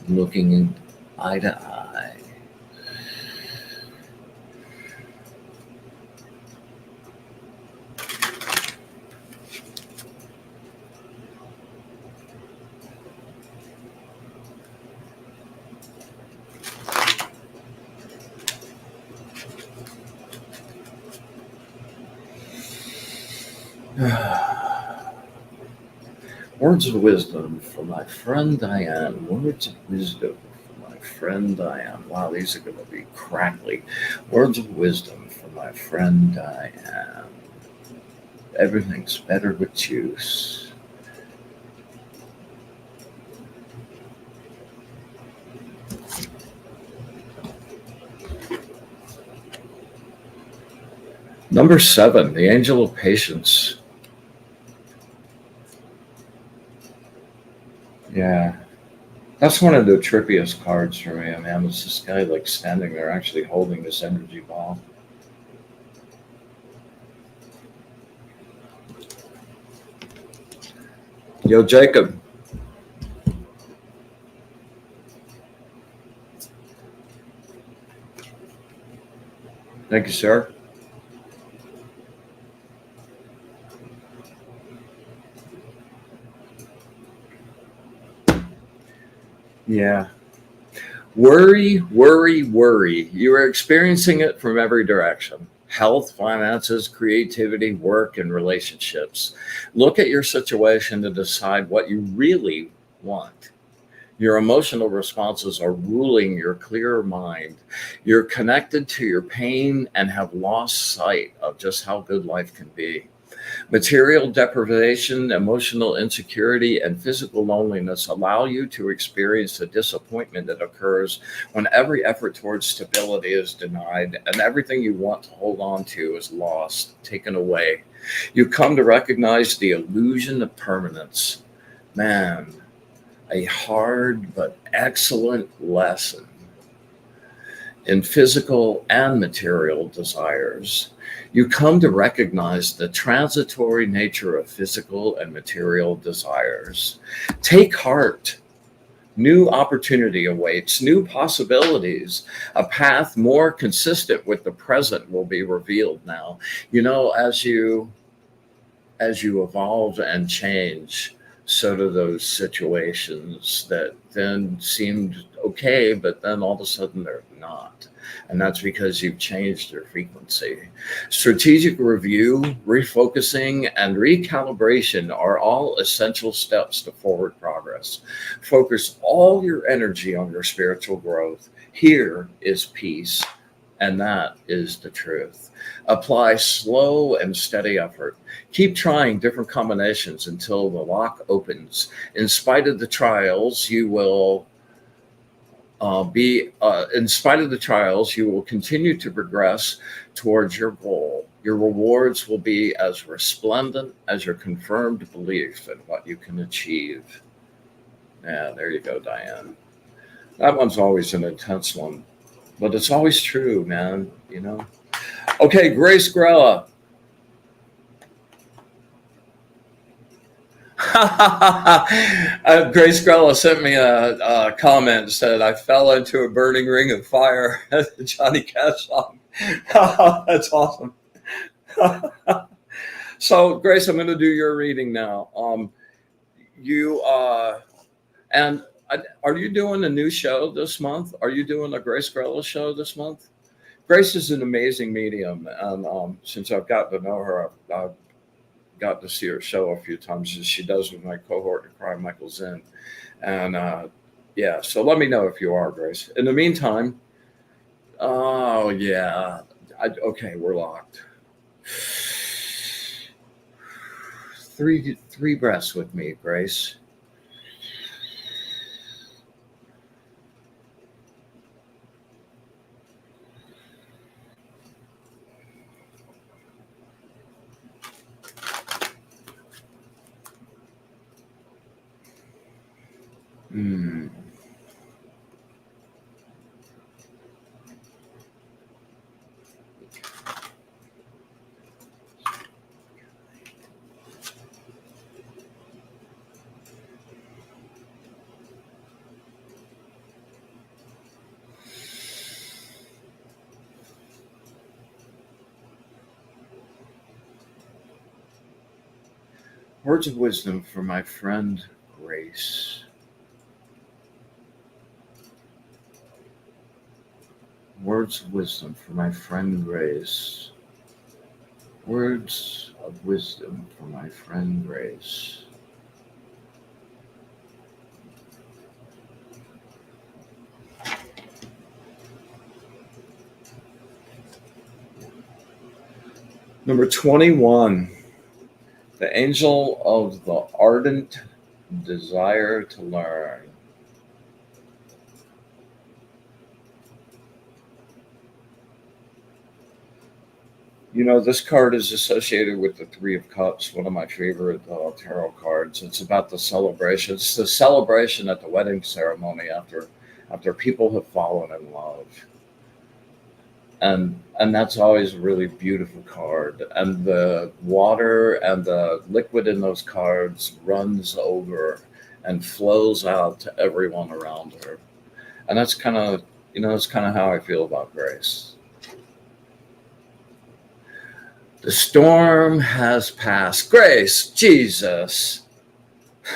[SPEAKER 1] looking eye to eye. Words of wisdom for my friend Diane. Words of wisdom for my friend Diane. Wow, these are going to be crackly. Words of wisdom for my friend Diane. Everything's better with juice. Number 7, the Angel of Patience. Yeah, that's one of the trippiest cards for me, man. It's this guy like standing there actually holding this energy ball. Yo, Jacob. Thank you, sir. Yeah. Worry, worry, worry. You are experiencing it from every direction. Health, finances, creativity, work, and relationships. Look at your situation to decide what you really want. Your emotional responses are ruling your clear mind. You're connected to your pain and have lost sight of just how good life can be. Material deprivation, emotional insecurity, and physical loneliness allow you to experience the disappointment that occurs when every effort towards stability is denied and everything you want to hold on to is lost, taken away. You come to recognize the illusion of permanence. Man, a hard but excellent lesson in physical and material desires. You come to recognize the transitory nature of physical and material desires. Take heart. New opportunity awaits, new possibilities. A path more consistent with the present will be revealed now. You know, as you evolve and change, so do those situations that then seemed okay, but then all of a sudden they're not. And that's because you've changed your frequency. Strategic review, refocusing, and recalibration are all essential steps to forward progress. Focus all your energy on your spiritual growth. Here is peace, and that is the truth. Apply slow and steady effort. Keep trying different combinations until the lock opens. In spite of the trials, you will in spite of the trials, you will continue to progress towards your goal. Your rewards will be as resplendent as your confirmed belief in what you can achieve. Yeah, there you go, Diane. That one's always an intense one, but it's always true, man. You know. Okay, Grace Grella. Grace Grella sent me a comment and said, I fell into a burning ring of fire at the Johnny Cash song. That's awesome. So, Grace, I'm going to do your reading now. And are you doing a new show this month? Are you doing a Grace Grella show this month? Grace is an amazing medium. And since I've gotten to know her, I've got to see her show a few times, as she does with my cohort in crime, Michael Zinn. And yeah, so let me know if you are, Grace. In the meantime, oh yeah, okay, we're locked. Three breaths with me, Grace. Mm. Words of wisdom for my friend Grace. Words of wisdom for my friend Grace. Words of wisdom for my friend Grace. Number 21. The angel of the ardent desire to learn. You know, this card is associated with the Three of Cups, one of my favorite tarot cards. It's about the celebration. It's the celebration at the wedding ceremony after people have fallen in love. And that's always a really beautiful card. And the water and the liquid in those cards runs over and flows out to everyone around her. And that's kind of, that's kind of how I feel about Grace. The storm has passed. Grace, Jesus.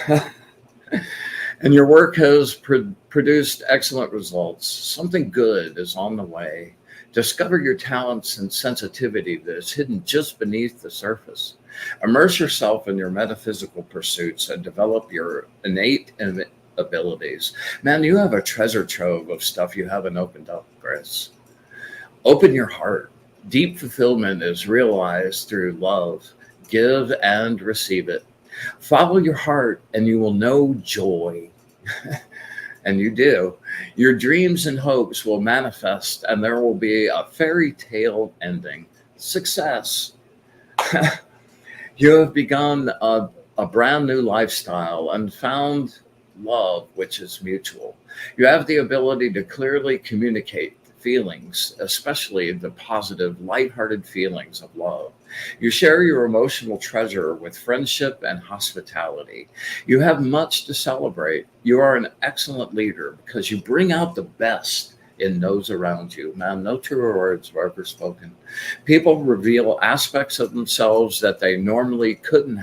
[SPEAKER 1] And your work has produced excellent results. Something good is on the way. Discover your talents and sensitivity that is hidden just beneath the surface. Immerse yourself in your metaphysical pursuits and develop your innate abilities. Man, you have a treasure trove of stuff you haven't opened up, Grace. Open your heart. Deep fulfillment is realized through love. Give and receive it. Follow your heart and you will know joy. And you do. Your dreams and hopes will manifest, and there will be a fairy tale ending. Success. You have begun a brand new lifestyle and found love, which is mutual. You have the ability to clearly communicate feelings, especially the positive, lighthearted feelings of love. You share your emotional treasure with friendship and hospitality. You have much to celebrate. You are an excellent leader because you bring out the best in those around you. Man, no truer words were ever spoken. People reveal aspects of themselves that they normally couldn't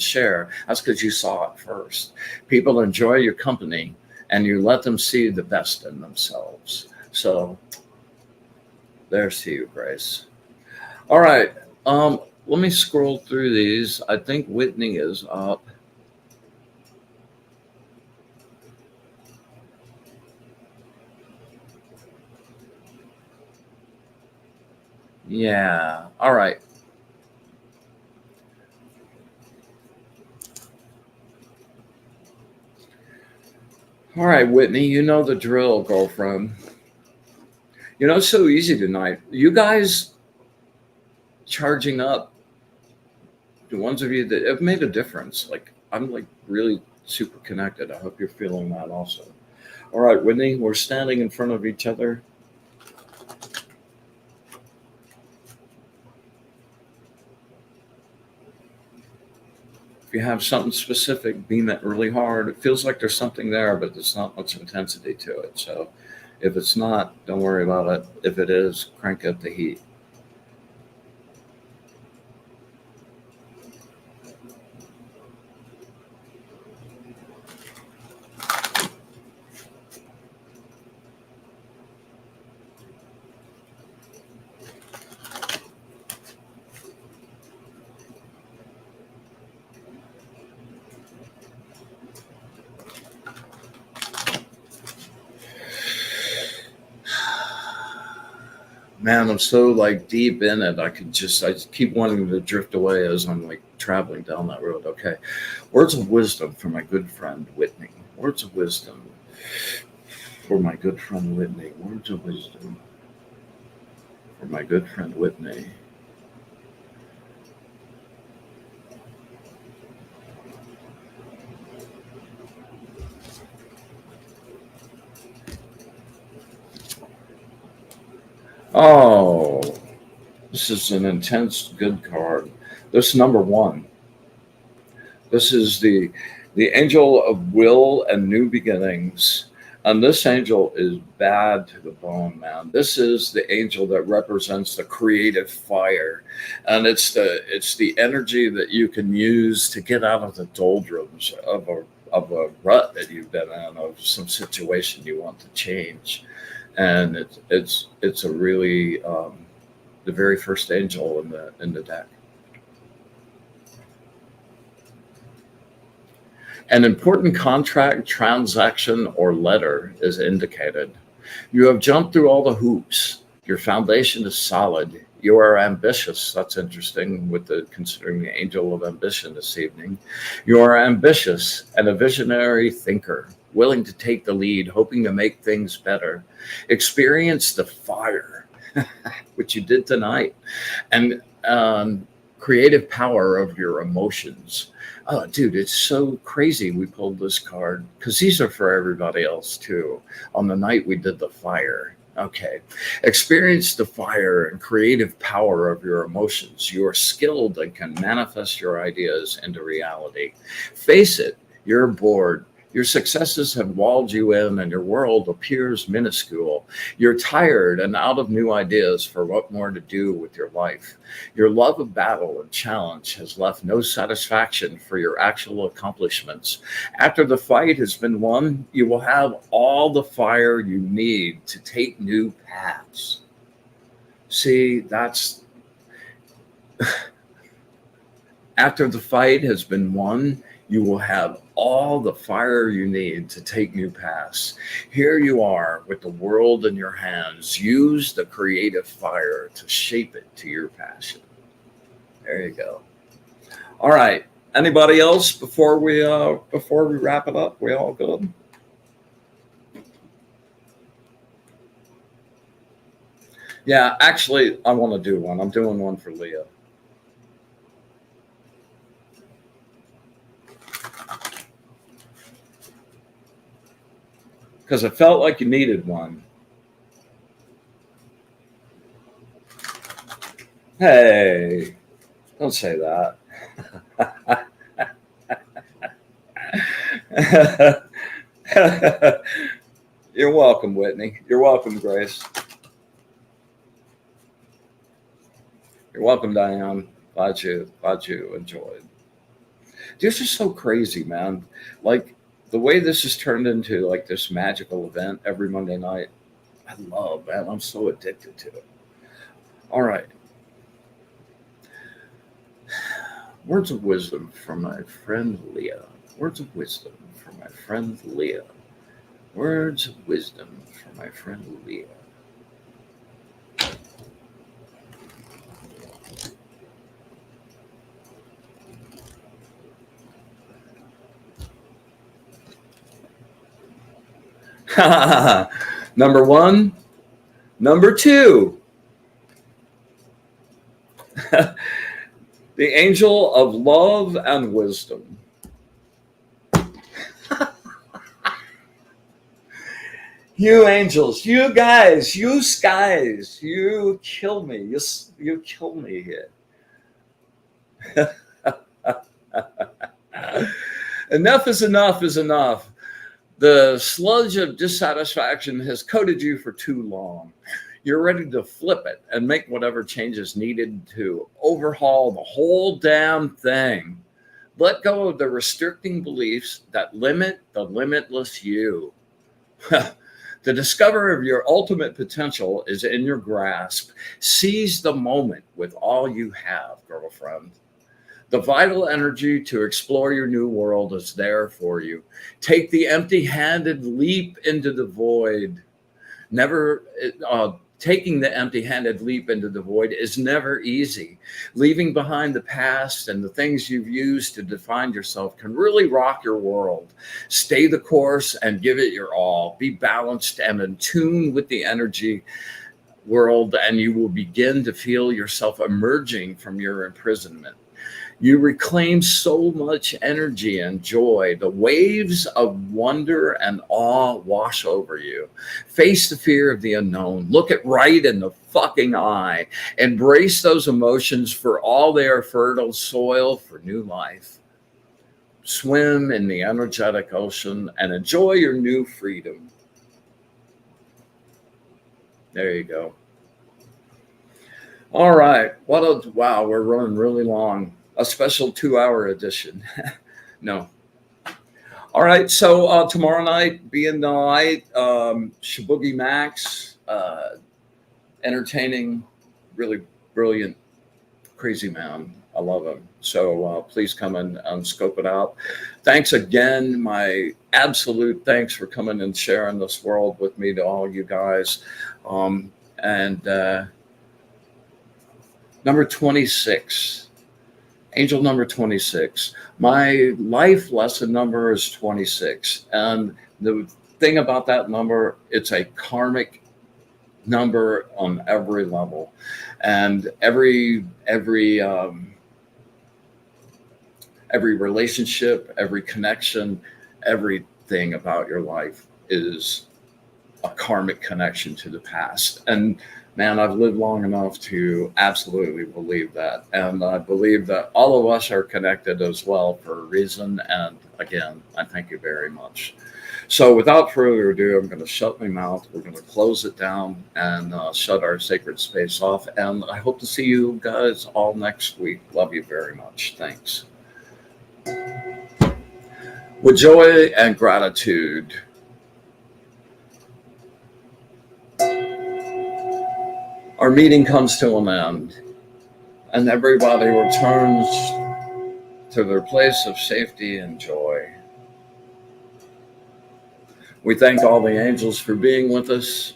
[SPEAKER 1] share. That's because you saw it first. People enjoy your company and you let them see the best in themselves. So there's to you, Grace. All right. Let me scroll through these. I think Whitney is up. Yeah. All right. All right, Whitney, you know the drill, girlfriend. It's so easy tonight. You guys charging up, the ones of you that have made a difference. Like, I'm like really super connected. I hope you're feeling that also. All right, Whitney, we're standing in front of each other. If you have something specific, beam it really hard. It feels like there's something there, but there's not much intensity to it. So if it's not, don't worry about it. If it is, crank up the heat. Man, I'm so like deep in it. I just keep wanting to drift away as I'm like traveling down that road. Okay. Words of wisdom for my good friend Whitney. Words of wisdom for my good friend Whitney. Words of wisdom for my good friend Whitney. Oh, this is an intense good card. This number one. This is the angel of will and new beginnings. And this angel is bad to the bone, man. This is the angel that represents the creative fire. And it's the energy that you can use to get out of the doldrums of a rut that you've been in, of some situation you want to change. And it's a really the very first angel in the deck. An important contract, transaction, or letter is indicated. You have jumped through all the hoops. Your foundation is solid. You are ambitious. That's interesting with the considering the angel of ambition this evening. You are ambitious and a visionary thinker, willing to take the lead, hoping to make things better. Experience the fire, which you did tonight, and creative power of your emotions. Oh, dude, it's so crazy we pulled this card because these are for everybody else too. On the night we did the fire. Okay. Experience the fire and creative power of your emotions. You are skilled and can manifest your ideas into reality. Face it, you're bored. Your successes have walled you in and your world appears minuscule. You're tired and out of new ideas for what more to do with your life. Your love of battle and challenge has left no satisfaction for your actual accomplishments. After the fight has been won, you will have all the fire you need to take new paths. See, that's after the fight has been won, you will have all the fire you need to take new paths. Here you are with the world in your hands. Use the creative fire to shape it to your passion. There you go. All right. Anybody else before we wrap it up? We all good? Yeah, actually, I want to do one. I'm doing one for Leah. Because it felt like you needed one. Hey, don't say that. You're welcome, Whitney. You're welcome, Grace. You're welcome, Diane. Glad you enjoyed. This is so crazy, man. Like the way this has turned into like this magical event every Monday night. I love, man. I'm so addicted to it. All right. Words of wisdom from my friend Leah. Words of wisdom from my friend Leah. Words of wisdom from my friend Leah. Number one. Number two. The angel of love and wisdom. You angels, you guys, you skies, you kill me. You kill me here. Enough is enough is enough. The sludge of dissatisfaction has coated you for too long. You're ready to flip it and make whatever changes needed to overhaul the whole damn thing. Let go of the restricting beliefs that limit the limitless you. The discovery of your ultimate potential is in your grasp. Seize the moment with all you have, girlfriend. The vital energy to explore your new world is there for you. Take the empty-handed leap into the void. Never taking the empty-handed leap into the void is never easy. Leaving behind the past and the things you've used to define yourself can really rock your world. Stay the course and give it your all. Be balanced and in tune with the energy world, and you will begin to feel yourself emerging from your imprisonment. You reclaim so much energy and joy. The waves of wonder and awe wash over you. Face the fear of the unknown. Look it right in the fucking eye. Embrace those emotions, for all they are fertile soil for new life. Swim in the energetic ocean and enjoy your new freedom. There you go. All right. Wow, we're running really long. A special 2-hour edition. No. All right. So tomorrow night, be in the light. Shaboogie Max, entertaining, really brilliant, crazy man. I love him. So please come and scope it out. Thanks again. My absolute thanks for coming and sharing this world with me, to all you guys. And number 26. Angel number 26. My life lesson number is 26. And the thing about that number, it's a karmic number on every level. And every relationship, every connection, everything about your life is a karmic connection to the past. And man, I've lived long enough to absolutely believe that. And I believe that all of us are connected as well for a reason. And again, I thank you very much. So without further ado, I'm going to shut my mouth. We're going to close it down and shut our sacred space off. And I hope to see you guys all next week. Love you very much. Thanks. With joy and gratitude, our meeting comes to an end, and everybody returns to their place of safety and joy. We thank all the angels for being with us.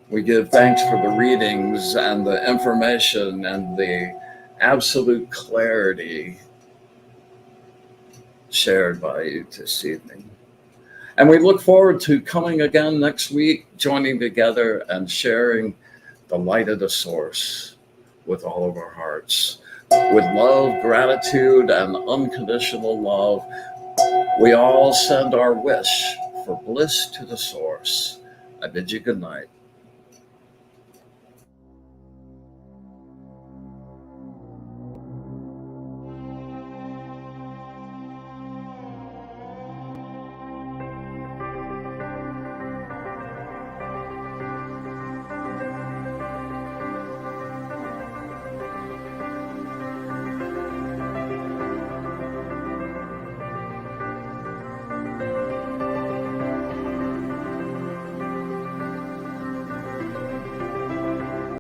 [SPEAKER 1] We give thanks for the readings and the information and the absolute clarity shared by you this evening. And we look forward to coming again next week, joining together and sharing the light of the source with all of our hearts. With love, gratitude, and unconditional love, we all send our wish for bliss to the source. I bid you good night.